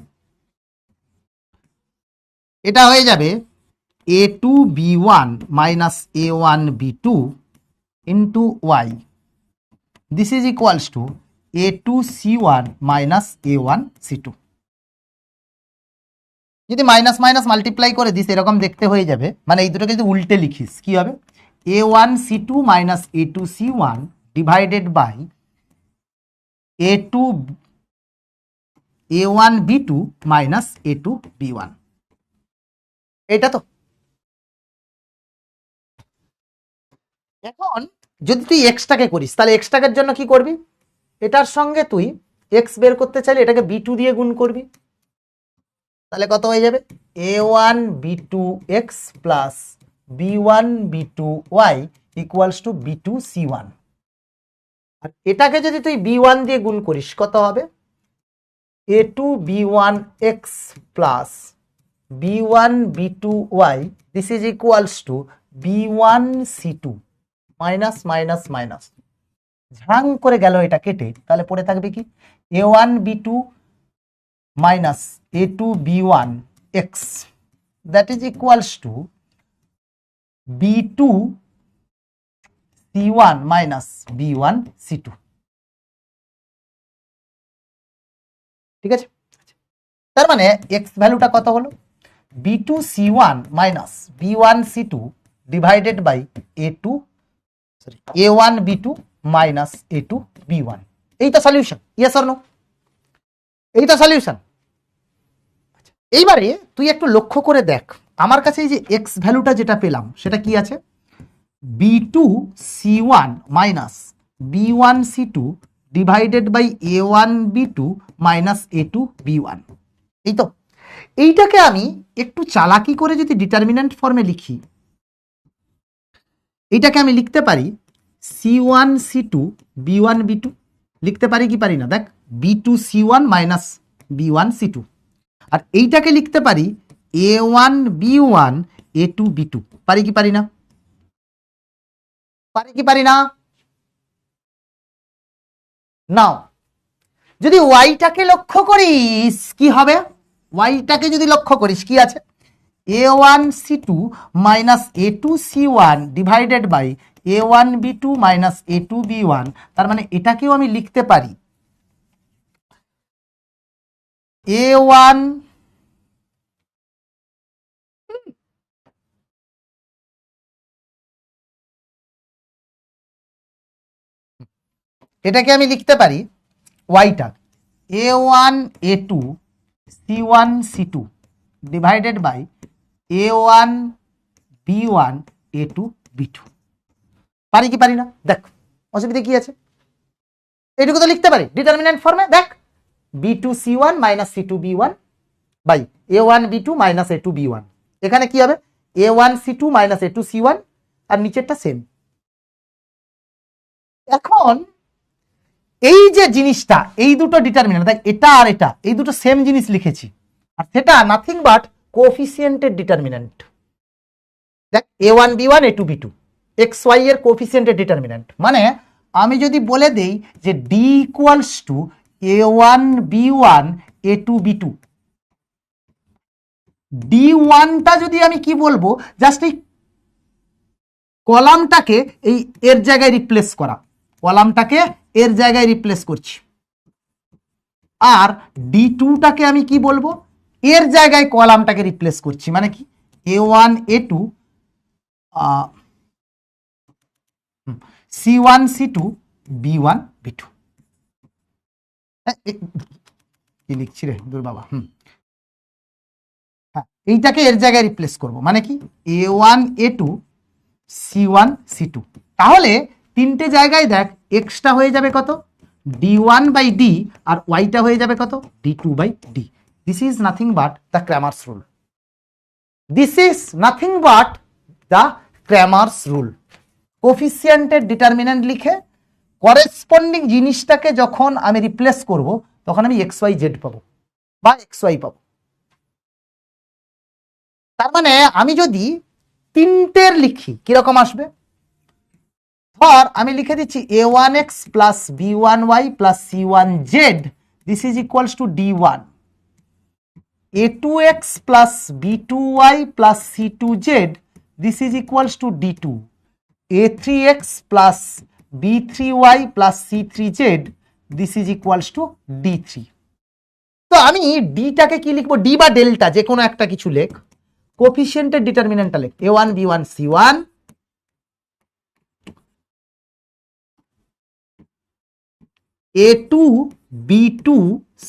এটা হয়ে যাবে a2 b1 minus a1 b2 into y, this is equals two a2 c1 minus a1 c2। যদি মাইনাস মাইনাস মাল্টিপ্লাই করে দিস এরকম দেখতে হয়ে যাবে, মানে এই দুটোকে যদি উল্টে লিখিস কি হবে, a1 c2 minus a2 c1 divided by a2 a1 b2 minus a2 b1। এটা তো এখন যদি তুই এক্সটাকে করিস তাহলে এক্সটাকের জন্য কি করবি, এটার সঙ্গে তুই এক্স বের করতে চাইলে এটাকে b2 দিয়ে গুণ করবি, তাহলে কত হয়ে যাবে a1 b2x plus b1 b2y equals to b2 c1। আর এটাকে যদি তুই b1 দিয়ে গুণ করিস কত হবে, a2 b1x plus b1 b2y this is equals two b1 c2 minus minus minus Zhang করে গেল এটা কেটে, তাহলে পড়ে থাকবে কি a1b2 minus a2b1 x that is equals to b2 c1 minus b1 c2। ঠিক আছে, তার মানে x ভ্যালুটা কত হলো b2 c1 minus b1 c2 divided by a1 b2 minus a2 b1। এই তো সলিউশন, ইয়েস অর নো? এই তো সলিউশন। এইবারে তুই একটু লক্ষ্য করে দেখ, আমার কাছে এই যে এক্স ভ্যালুটা যেটা পেলাম সেটা কি আছে, b2 c1 minus b1 c2 divided by a1 b2 minus a2 b1। এই তো, এইটাকে আমি একটু চালাকি করে যদি ডিটারমিন্যান্ট ফর্মে লিখি, এইটাকে আমি লিখতে পারি c1 c2 b1 b2, লিখতে পারি কি পারি না? দেখ, b2 c1 minus b1 c2। আর এইটাকে লিখতে পারি a1 b1 a2 b2, পারি কি পারি না? পারি কি পারি না? নাও যদি ওয়াইটাকে লক্ষ্য করিস কি হবে, ওয়াইটাকে যদি লক্ষ্য করিস কি আছে, a1 c2 minus a2 c1 divided by a1 b2 minus a2 b1। তার মানে এটাকেও আমি লিখতে পারি a1 এটাকে আমি লিখতে পারি ওয়াইটা a1 a2 c1 c2 divided by a1 b1 a2 b2। পারি কি পারি না? দেখ অসুবিধা কি আছে, এইটুকু তো লিখতে পারি ডিটারমিন্যান্ট ফর্মে। দেখ b2 c1 minus c2 b1 by a1 b2 minus a2 b1। এখানে কি হবে a1 c2 minus a2 c1, আর নিচেরটা সেম। এখন এই যে জিনিসটা, এই দুটো ডিটারমিন্যান্ট, দেখ এটা আর এটা, এই দুটো সেম জিনিস লিখেছি, আর সেটা নাথিং বাট কোএফিসিয়েন্টের ডিটারমিন্যান্ট। দেখ a1 b1 a2 b2 x Y এর কোএফিসিয়েন্টের ডিটারমিন্যান্ট। মানে আমি যদি বলে দেই যে d equals to a1 b1 a2 b2, d1টা যদি আমি কি বলবো, জাস্ট এই কলামটাকে এই এর জায়গায় রিপ্লেস করা, কলামটাকে এর জায়গায় রিপ্লেস করছি, আর d2টাকে আমি কি বলবো, এর জায়গায় কলামটাকে রিপ্লেস করছি। মানে কি a1 a2 c1 c2 b1 b2। কি লিখছি রে দূর বাবা। হ্যাঁ, এইটাকে এর জায়গায় রিপ্লেস করব, মানে কি a1 a2 c1 c2। তাহলে তিনটে জায়গায় দেখ এক্সটা হয়ে যাবে কত d1 বাই d, আর ওয়াইটা হয়ে যাবে কত d2 by d। This is nothing but the Cramer's rule. This is nothing but the Cramer's rule. কোফিসিয়েন্টের ডিটারমিন্যান্ট লিখে করেসপন্ডিং জিনিসটাকে যখন আমি রিপ্লেস করব, তখন আমি এক্স ওয়াই জেড পাবো বা এক্স ওয়াই পাবো। তার মানে আমি যদি তিনটের লিখি কিরকম আসবে, ধর আমি লিখে দিচ্ছি a1x plus b1y plus c1z, this is equals two d1, a2x plus b2y plus c2z, this is equals two d2, a3x plus b3y plus c3z, this is equals two d3। তো আমি ডিটাকে কি লিখবো, ডি বা delta যে কোনো একটা কিছু লেখ, কোফিসিয়েন্টের ডিটারমিন্যান্টটা লেখ a1 b1 c1, a2 b2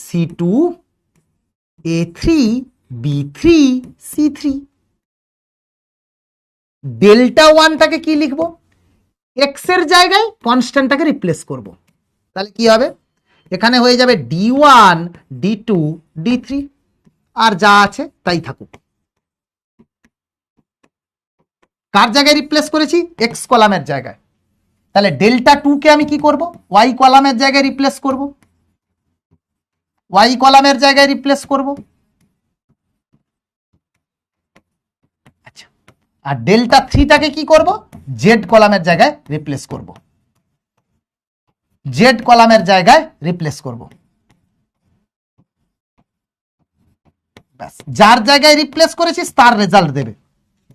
c2, a3 b3 c3। Delta ওয়ানটাকে কি লিখবো, এক্স এর জায়গায় কনস্ট্যান্টটাকে রিপ্লেস করব, তাহলে কি হবে এখানে হয়ে যাবে d1 d2 d3, আর যা আছে তাই থাকুক। কার জায়গায় রিপ্লেস করেছি, এক্স কলামের জায়গায়। তাহলে ডেল্টা 2 কে আমি কি করব, ওয়াই কলামের জায়গায় রিপ্লেস করব, ওয়াই কলামের জায়গায় রিপ্লেস করব। আচ্ছা, আর ডেল্টা 3টাকে কি করব, জেড কলামের জায়গায় রিপ্লেস করব। জেড কলামের জায়গায় রিপ্লেস করব। ব্যাস, যার জায়গায় রিপ্লেস করেছিস তার রেজাল্ট দেবে,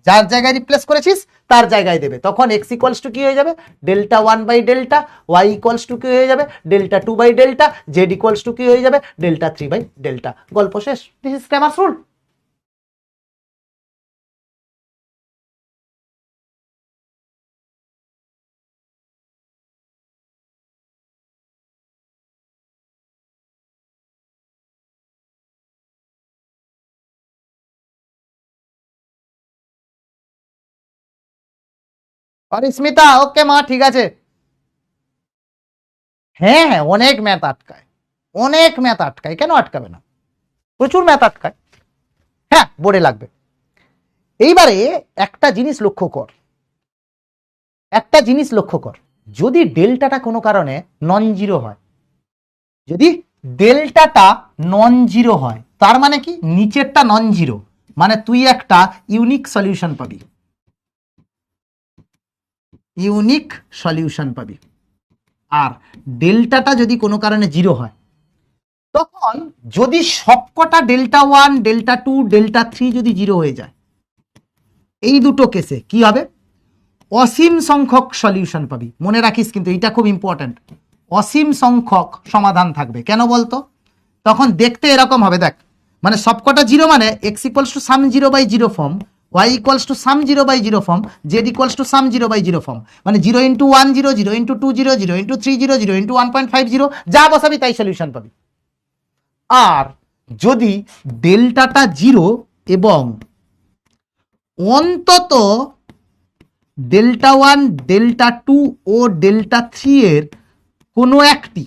যার জায়গায় রিপ্লেস করেছিস তার জায়গায় দেবে। তখন এক্স ইকুয়ালস টু কি হয়ে যাবে, ডেল্টা 1/ডেল্টা, ওয়াই ইকুয়ালস টু কি হয়ে যাবে, ডেল্টা 2/ডেল্টা, জেড ইকুয়ালস টু কি হয়ে যাবে, ডেল্টা 3/ডেল্টা। গল্প শেষ। This is Cramer's rule. Smita okay মা, ঠিক আছে। হ্যাঁ হ্যাঁ, অনেক ম্যাথ আটকায়, অনেক ম্যাথ আটকায়, কেন আটকাবে না, প্রচুর ম্যাথ আটকায়। হ্যাঁ, বোর্ডে লাগবে। এইবারে একটা জিনিস লক্ষ্য কর, একটা জিনিস লক্ষ্য কর, যদি ডেল্টাটা কোনো কারণে নন জিরো হয়, যদি ডেল্টাটা নন জিরো হয়, তার মানে কি, নিচেরটা নন জিরো, মানে তুই একটা ইউনিক সলিউশন পাবি, ইউনিক সলিউশন পাবি। আর ডেল্টাটা যদি কোনো কারণে জিরো হয়, তখন যদি সবকটা ডেল্টা 1, ডেল্টা 2, ডেল্টা 3 যদি জিরো হয়ে যায়, এই দুটো কেসে কি হবে, অসীম সংখ্যক সলিউশন পাবি। মনে রাখিস কিন্তু এটা খুব ইম্পর্ট্যান্ট, অসীম সংখ্যক সমাধান থাকবে। কেন বলতো, তখন দেখতে এরকম হবে, দেখ, মানে সবকটা জিরো, মানে x equals to some 0/0 form, y equals to some 0/0 form, z equals to some 0/0 form, মানে 0 × 1 0, 0 × 2 0, 0 × 3 0, 0 × 1.50, যা বসাবি তাই সলিউশন পাবি। আর যদি ডেল্টাটা জিরো এবং অন্তত ডেল্টা 1, ডেল্টা 2 ও ডেল্টা 3 এর কোনো একটি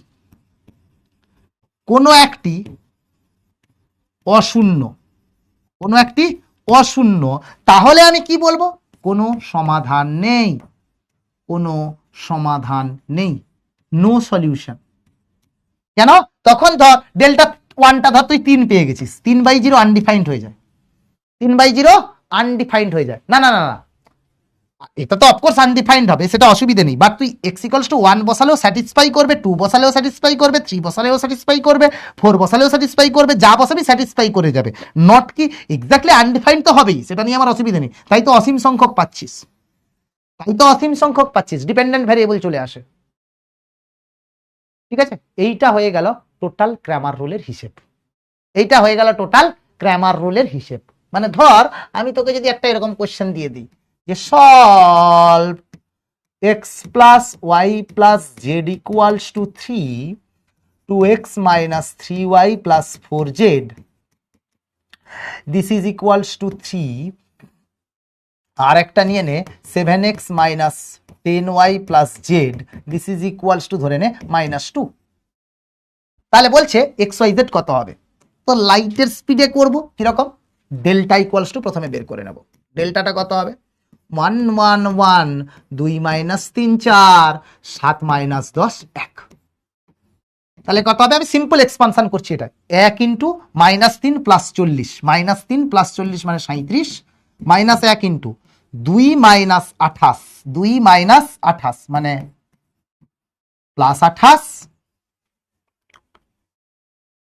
অশূন্য, কোনো একটি অশূন্য, তাহলে আমি কি বলবো, কোনো সমাধান নেই, কোনো সমাধান নেই, নো সলিউশন। কেন, তখন ধর ডেল্টা 1টা ধর তুই 3 পেয়ে গেছিস, 3/0 আনডিফাইন্ড হয়ে যায়, 3/0 আনডিফাইন্ড হয়ে যায়। না না না না, এটা তো অফকোর্স আনডিফাইন্ড হবে, সেটা অসুবিধা নেই, বাট তুই এক্স ইকুয়ালস টু 1 বসালেও স্যাটিসফাই করবে, 2 বসালেও স্যাটিসফাই করবে, 3 বসালেও স্যাটিসফাই করবে, 4 বসালেও স্যাটিসফাই করবে, যা বসাবি স্যাটিসফাই করে যাবে। নট কি এক্স্যাক্টলি আনডিফাইন্ড তো হবেই, সেটা নিয়ে আমার অসুবিধা নেই, তাই তো অসীম সংখ্যক পাচ্ছিস, তাই তো অসীম সংখ্যক পাচ্ছিস, ডিপেন্ডেন্ট ভ্যারিয়েবল চলে আসে। ঠিক আছে, এইটা হয়ে গেল টোটাল ক্র্যামার রুলের হিসেব, এইটা হয়ে গেল টোটাল ক্র্যামার রুলের হিসেব। মানে ধর আমি তোকে যদি একটা এরকম কোশ্চেন দিয়ে দিই যে solve x plus y plus z equals to 3 2x minus 3y plus 4z, this is equals to 3, আর একটা নিয়ে নে 7x minus 10y plus z, this is equals to ধরে নে -2। তাহলে বলছে xyz কত হবে, তো লাইটের স্পিডে করব, কিরকম, ডেল্টা ইকুয়ালস টু প্রথমে বের করে নেব, ডেল্টাটা কত হবে, 1 1 1, 2 - 3 4, 7 - 10 1। তাহলে কত হবে, আমি সিম্পল এক্সপানশন করছি, এটা 1 × -3 + 40, -3 + 40 মানে 37, -1 × 2 - 28, 2 - 28 মানে +28,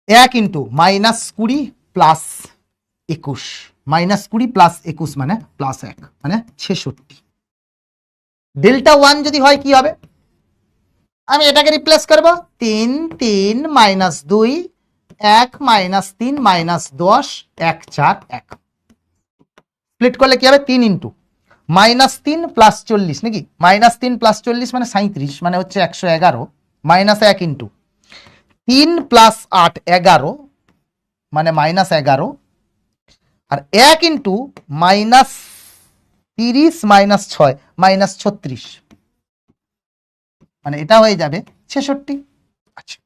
1 × -20 + 21, -20 + 21 মানে +1 মানে 66। ডেল্টা 1 যদি হয় কি হবে, আমি এটাকে রিপ্লেস করব, 3 3 - 2 1 - 3 - 10 1 4 1, স্প্লিট করলে কি হবে, 3 × -3 + 40 নাকি, -3 + 40 মানে 37 মানে হচ্ছে 111, -1 × 3 + 8 11 মানে -11, আর 1 × -30 - 6 -36 মানে এটা হয়ে যাবে 66। আচ্ছা,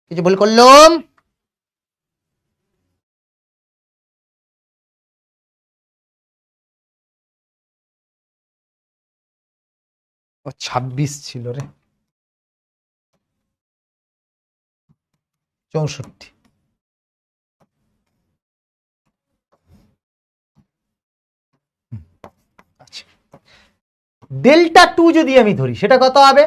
কিছু ভুল করলাম, ও 26 ছিল রে, 64। আচ্ছা, ডেল্টা 2 যদি আমি ধরি সেটা কত হবে?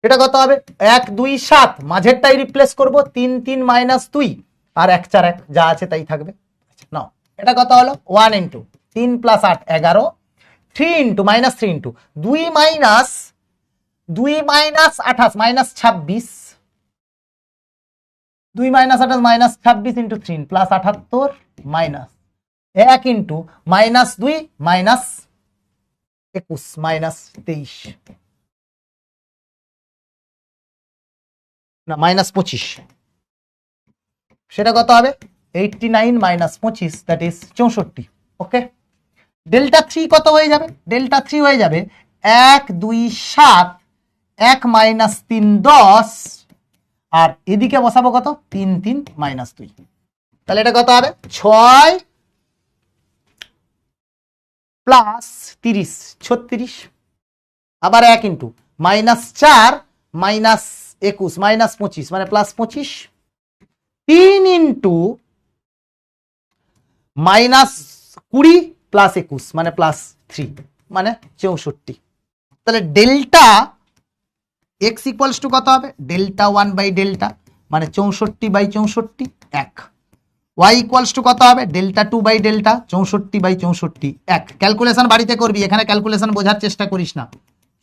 এটা কত হবে? 1 2 7, মাঝেরটাই রিপ্লেস করব, 3 3 মাইনাস 2 আর 1 4 1 যা আছে তাই থাকবে। আচ্ছা নাও, এটা কত হলো? 1 into 3 plus 8 11, 3 into minus 3 into 2 minus 28 minus 26, 2 minus 28 minus 26 into 3 plus 78 minus 1 into minus 2 minus 21 minus 23 না মাইনাস 25, সেটা কত হবে? 89 minus 25, that is 64। Okay, delta 3 কত হয়ে যাবে? ডেল্টা 3 হয়ে যাবে 1 2 7, 1 মাইনাস 3 10, আর এদিকে বসাবো কত? 3 3 মাইনাস 2, তাহলে এটা কত হবে? 6 প্লাস 30 36, আবার 1 ইন্টু মাইনাস 4 মাইনাস 21 মাইনাস 25 মানে প্লাস 25, 3 ইন্টু মাইনাস 20 প্লাস 21 মানে প্লাস 3 মানে 64। তাহলে ডেল্টা এক্স ইকুয়ালস টু কত হবে? ডেল্টা 1 বাই ডেল্টা মানে 64 বাই 64 1। ওয়াই ইকুয়ালস টু কত হবে? Delta 2 by delta 64 by 64 1। Calculation বাড়িতে করবি, এখানে ক্যালকুলেশন বোঝার চেষ্টা করিস না।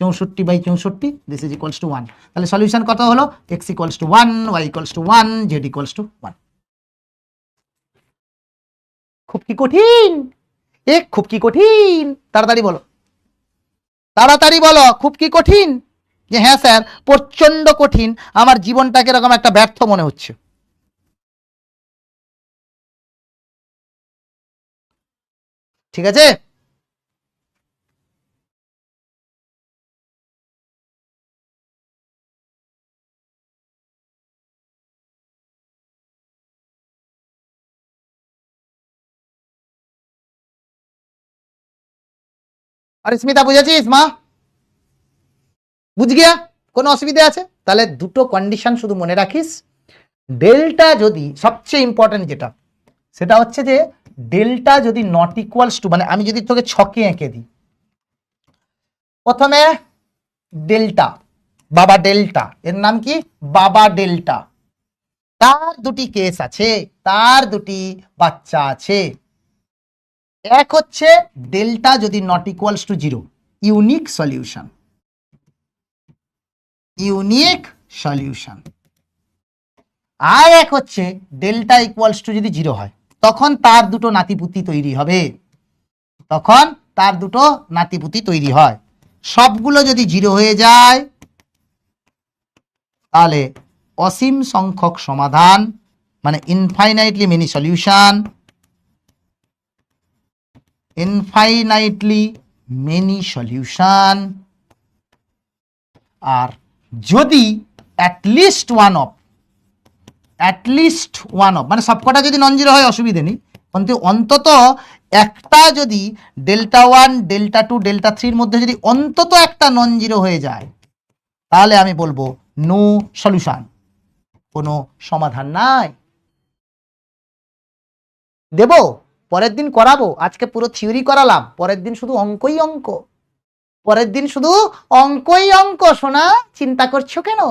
64 by 64, this is equals to 1। তাহলে সলিউশন কত হলো? X equals to 1, y equals to 1, z equals to 1। খুব কি কঠিন? খুব কি কঠিন? তাড়াতাড়ি বলো, তাড়াতাড়ি বলো, খুব কি কঠিন? যে হ্যাঁ স্যার প্রচন্ড কঠিন, আমার জীবনটাকে এরকম একটা ব্যর্থ মনে হচ্ছে। ঠিক আছে, আর স্মিতা বুঝেছিস মা? বুঝ গিয়া? কোনো অসুবিধা আছে? তাহলে দুটো কন্ডিশন শুধু মনে রাখিস। ডেল্টা যদি, সবচেয়ে ইম্পর্টেন্ট যেটা, সেটা হচ্ছে যে ডেল্টা যদি নট ইকুয়ালস টু, মানে আমি যদি তোকে ছকে এঁকে দিই, প্রথমে ডেল্টা, বাবা ডেল্টা, এর নাম কি? বাবা ডেল্টা। তার দুটি কেস আছে, তার দুটি বাচ্চা আছে। এক হচ্ছে ডেল্টা যদি not equals to 0, unique solution, unique solution. আর এক হচ্ছে ডেল্টা ইকুয়ালস টু যদি 0 হয়, তখন তার দুটো নাতিপুতি তৈরি হবে, তখন তার দুটো নাতিপুতি তৈরি হয়। সবগুলো যদি 0 হয়ে যায় তাহলে অসীম সংখ্যক সমাধান, মানে infinitely many solution, infinitely many solution. আর যদি অ্যাটলিস্ট ওয়ান অফ, মানে সবকটা যদি নন জিরো হয় অসুবিধে নেই, কিন্তু অন্তত একটা যদি ডেল্টা 1 ডেল্টা 2 ডেল্টা 3 এর মধ্যে যদি অন্তত একটা নন জিরো হয়ে যায়, তাহলে আমি বলবো নো সলিউশন, কোনো সমাধান নাই। দেব, পরের দিন করাবো, আজকে পুরো থিওরি করালাম, পরের দিন শুধু অঙ্কই অঙ্ক, পরের দিন শুধু অঙ্কই অঙ্ক। শোনা, চিন্তা করছো কেন?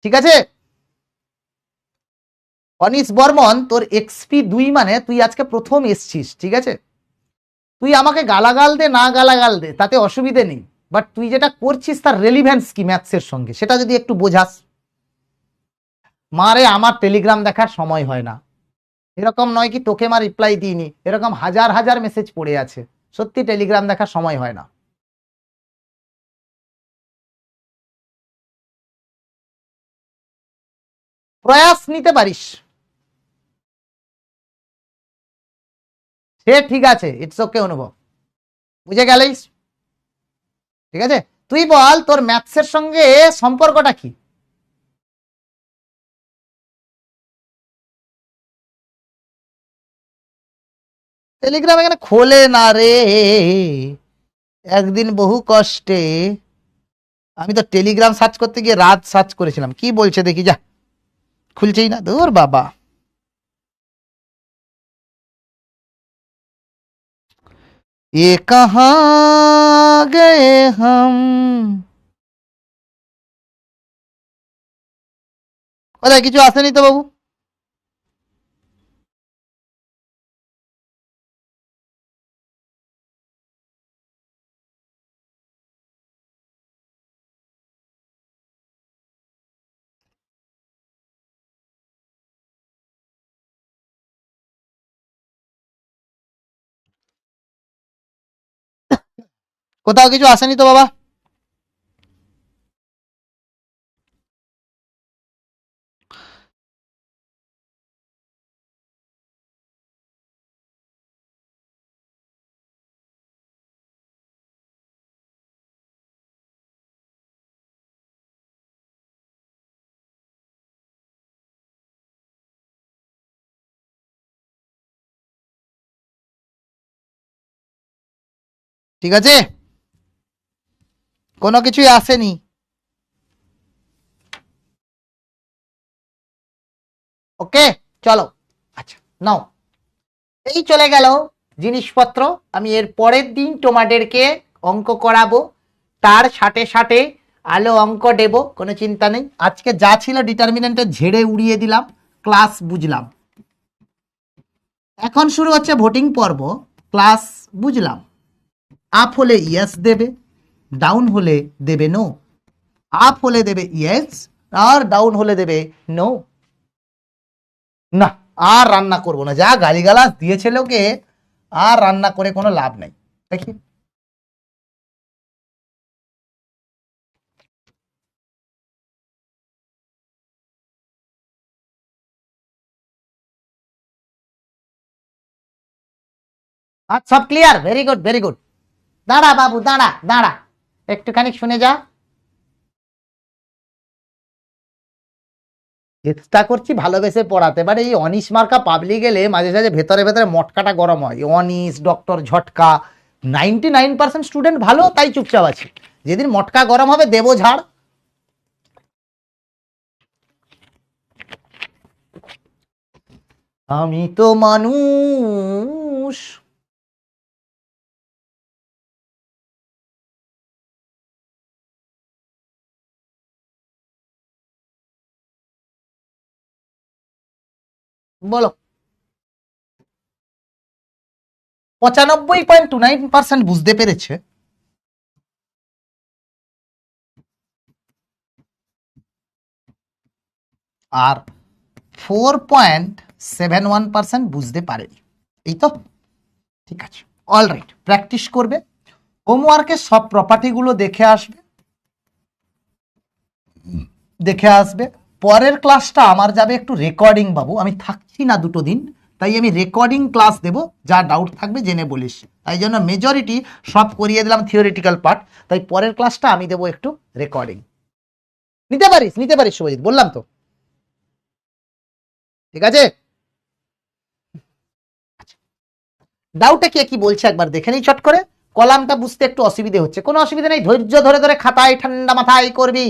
ঠিক আছে, অনিশ বর্মন, তোর এক্সপি 2 মানে তুই আজকে প্রথম এসছিস, ঠিক আছে? তুই আমাকে গালাগাল দে, না গালাগাল দে, তাতে অসুবিধে নেই, বাট তুই যেটা করছিস তার রেলিভেন্স কি ম্যাথসের সঙ্গে, সেটা যদি একটু বোঝাস। মারে আমার টেলিগ্রাম দেখার সময় হয় না, এরকম নয় কি তোকে মা রিপ্লাই দিইনি, এরকম হাজার হাজার মেসেজ পড়ে আছে, সত্যি টেলিগ্রাম দেখার সময় হয় না। প্রয়াস নিতে পারিস, সে ঠিক আছে, ইটস ওকে অনুভব, বুঝে গেলিস? ঠিক আছে, তুই বল তোর ম্যাথসের সঙ্গে সম্পর্কটা কি? টেলিগ্রাম এখানে খোলে না রে, একদিন বহু কষ্টে আমি তো টেলিগ্রাম সার্চ করতে গিয়ে রাত সার্চ করেছিলাম, কি বলছে দেখি, যা খুলছেই না, দূর বাবা। ये कहाँ गए हम। কোথায় কিছু আসেনি তো বাবু? কোথাও কিছু আসেনি তো বাবা? ঠিক আছে, কোনো কিছুই আসেনি। ওকে, চলো। আচ্ছা, নাও, এই চলে গেল জিনিসপত্র। আমি এর পরের দিন তোমাদেরকে অঙ্ক করাবো, তার সাথে সাথে আলো অঙ্ক দেব, কোনো চিন্তা নেই। আজকে যা ছিল ডিটারমিনেন্টে ঝেড়ে উড়িয়ে দিলাম, ক্লাস বুঝলাম। এখন শুরু হচ্ছে ভোটিং পর্ব। ক্লাস বুঝলাম, আপ হলে ইয়েস দেবে, ডাউন হলে দেবে নো। আপ হলে দেবে ইয়েস, আর ডাউন হলে দেবে নো। না, আর রান্না করবো না, যা গালিগালাজ দিয়েছিল ওকে, আর রান্না করে কোনো লাভ নেই। দেখি, সব clear, very good very good. দাঁড়া বাবু, দাঁড়া দাঁড়া, একটুখানি শুনে যা। চেষ্টা করছি ভালোবেসে পড়াতে, এবারে এই অনিশ মার্কা পাবলিক গেলে মাঝে মাঝে ভেতরে ভেতরে মটকাটা গরম হয়। অনিশ, ডক্টর ঝটকা, 99% স্টুডেন্ট ভালো, তাই চুপচাপ আছে। যেদিন মটকা গরম হবে দেবো ঝাড়। আমি তো মানুষ। বলো, 95.29% বুঝতে পেরেছে। আর 4.71% বুঝতে পারেনি। এই তো, ঠিক আছে, অল রাইট। প্র্যাকটিস করবে, হোমওয়ার্কের সব প্রপার্টিগুলো দেখে আসবে, দেখে আসবে। পরের ক্লাসটা আমার যাবে একটু রেকর্ডিং বাবু, আমি থাকছি না দুটো দিন, তাই আমি রেকর্ডিং ক্লাস দেব। যা ডাউট থাকবে জেনে বলিস, তাই জন্য মেজরিটি সব করিয়ে দিলাম থিওরিটিক্যাল পার্ট। তাই পরের ক্লাসটা আমি দেবো একটু রেকর্ডিং। নিতে পারিস, নিতে পারিস শুভজিৎ, বললাম তো। ঠিক আছে, ডাউটে কে কি বলছে একবার দেখে নিই চট করে। কলামটা বুঝতে একটু অসুবিধে হচ্ছে, কোনো অসুবিধা নেই, ধৈর্য ধরে ধরে খাতায় ঠান্ডা মাথায় করবি।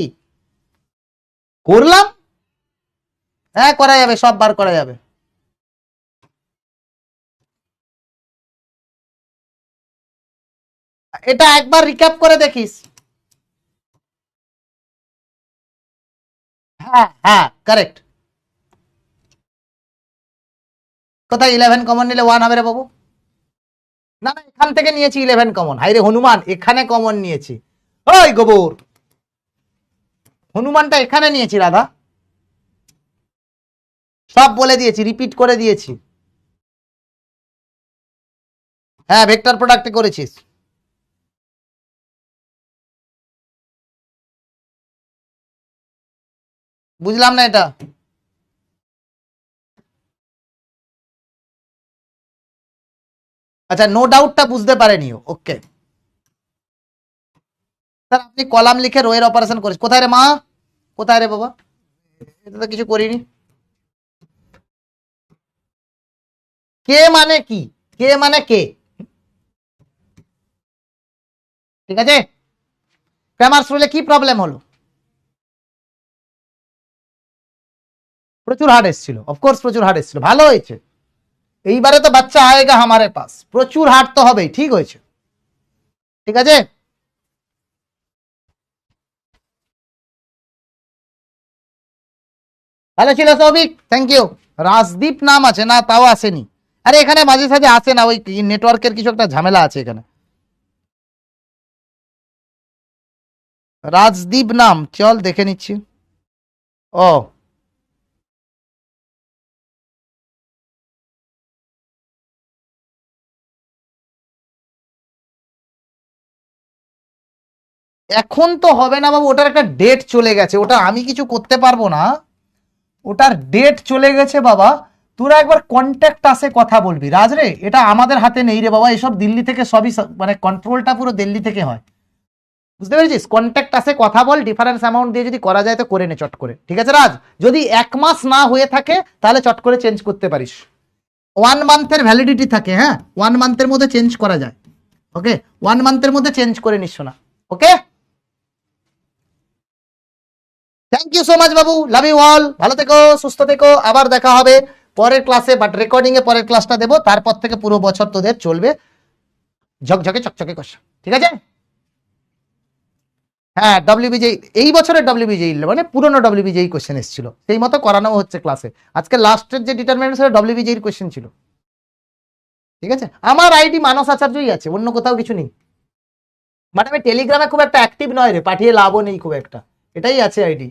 করলাম, হ্যাঁ করা যাবে, সব বার করা যাবে। এটা একবার রিক্যাপ করে দেখিস। হ্যাঁ হ্যাঁ, কারেক্ট। কোথায় 11 কমন নিলে 1 হবে রে বাবু? না না, এখান থেকে নিয়েছি 11 কমন। হাইরে হনুমান, এখানে কমন নিয়েছি। ওই গোবর, হনুমানটা এখানে নিয়েছি রাধা। সব বলে দিয়েছি, রিপিট করে দিয়েছি। হ্যাঁ, ভেক্টর প্রোডাক্টে করেছিস। বুঝলাম না এটা। আচ্ছা, নো ডাউটটা বুঝতে পারেনি। ওকে স্যার, আপনি কলাম লিখে রোয়ের অপারেশন করেছেন। কোথায় রে মা, কোথায় রে বাবা? এটা তো কিছু করিনি। কে মানে কি, কে মানে কে, ঠিক আছে। গ্রামার রুলে কি প্রবলেম হলো? প্রচুর হার্ড এসেছিল, অফকোর্স প্রচুর হার্ড এসেছিল, ভালো হয়েছে। এইবারে তো বাচ্চা আয়েগা হামারে পাস, প্রচুর হার্ড তো হবেই, ঠিক হয়েছে। ঠিক আছে, ভালো ছিল সৌভিক, থ্যাংক ইউ। রাজদীপ নাম আছে না, তাও আসেনি। আরে এখানে মাঝে সাঝে আসে না, ওই নেটওয়ার্কের কিছু একটা ঝামেলা আছে এখানে। রাজদীপ নাম, চল দেখে নিচ্ছি। ও এখন তো হবে না বাবু, ওটার একটা ডেট চলে গেছে, ওটা আমি কিছু করতে পারবো না, ওটার ডেট চলে গেছে বাবা। তোরা একবার কন্ট্যাক্ট আসে কথা বলবি রাজ রে, এটা আমাদের হাতে নেই রে বাবা, এসব দিল্লি থেকে সবই মানে কন্ট্রোলটা পুরো দিল্লি থেকে হয়, বুঝতে পেরেছিস? কন্ট্যাক্ট আসে কথা বল, ডিফারেন্স অ্যামাউন্ট দিয়ে যদি করা যায় তো করে নে চট করে, ঠিক আছে রাজ? যদি 1 মাস না হয়ে থাকে তাহলে চট করে চেঞ্জ করতে পারিস, 1 মান্থের ভ্যালিডিটি থাকে, হ্যাঁ 1 মান্থের মধ্যে চেঞ্জ করা যায়, ওকে 1 মান্থের মধ্যে চেঞ্জ করে নিস না, ওকে। Thank you so much Babu, love you all, ভালো থেকো, সুস্থ থেকো, আবার দেখা হবে পরের ক্লাসে, বাট রেকর্ডিং এ পরের ক্লাসটা দেবো, তারপর থেকে পুরো বছর তোদের চলবে ঝকঝকে চকচকে কষা, ঠিক আছে? হ্যাঁ ডব্লিউবিজেই, এই বছরের ডব্লিউবিজেই মানে পুরনো ডব্লিউবিজেই কোশ্চেন এসেছিল, সেই মতো করানো হচ্ছে ক্লাসে। আজকে লাস্টের যে ডিটারমিনেন্ট সেটা ডব্লিউবিজেই কোশ্চেন ছিল, ঠিক আছে? আমার আইডি মানস আচার্যই আছে, অন্য কোথাও কিছু নেই, মানে আমি টেলিগ্রামে খুব একটা অ্যাক্টিভ নয় রে, পাঠিয়ে লাভও নেই খুব একটা, এটাই আছে আইডি।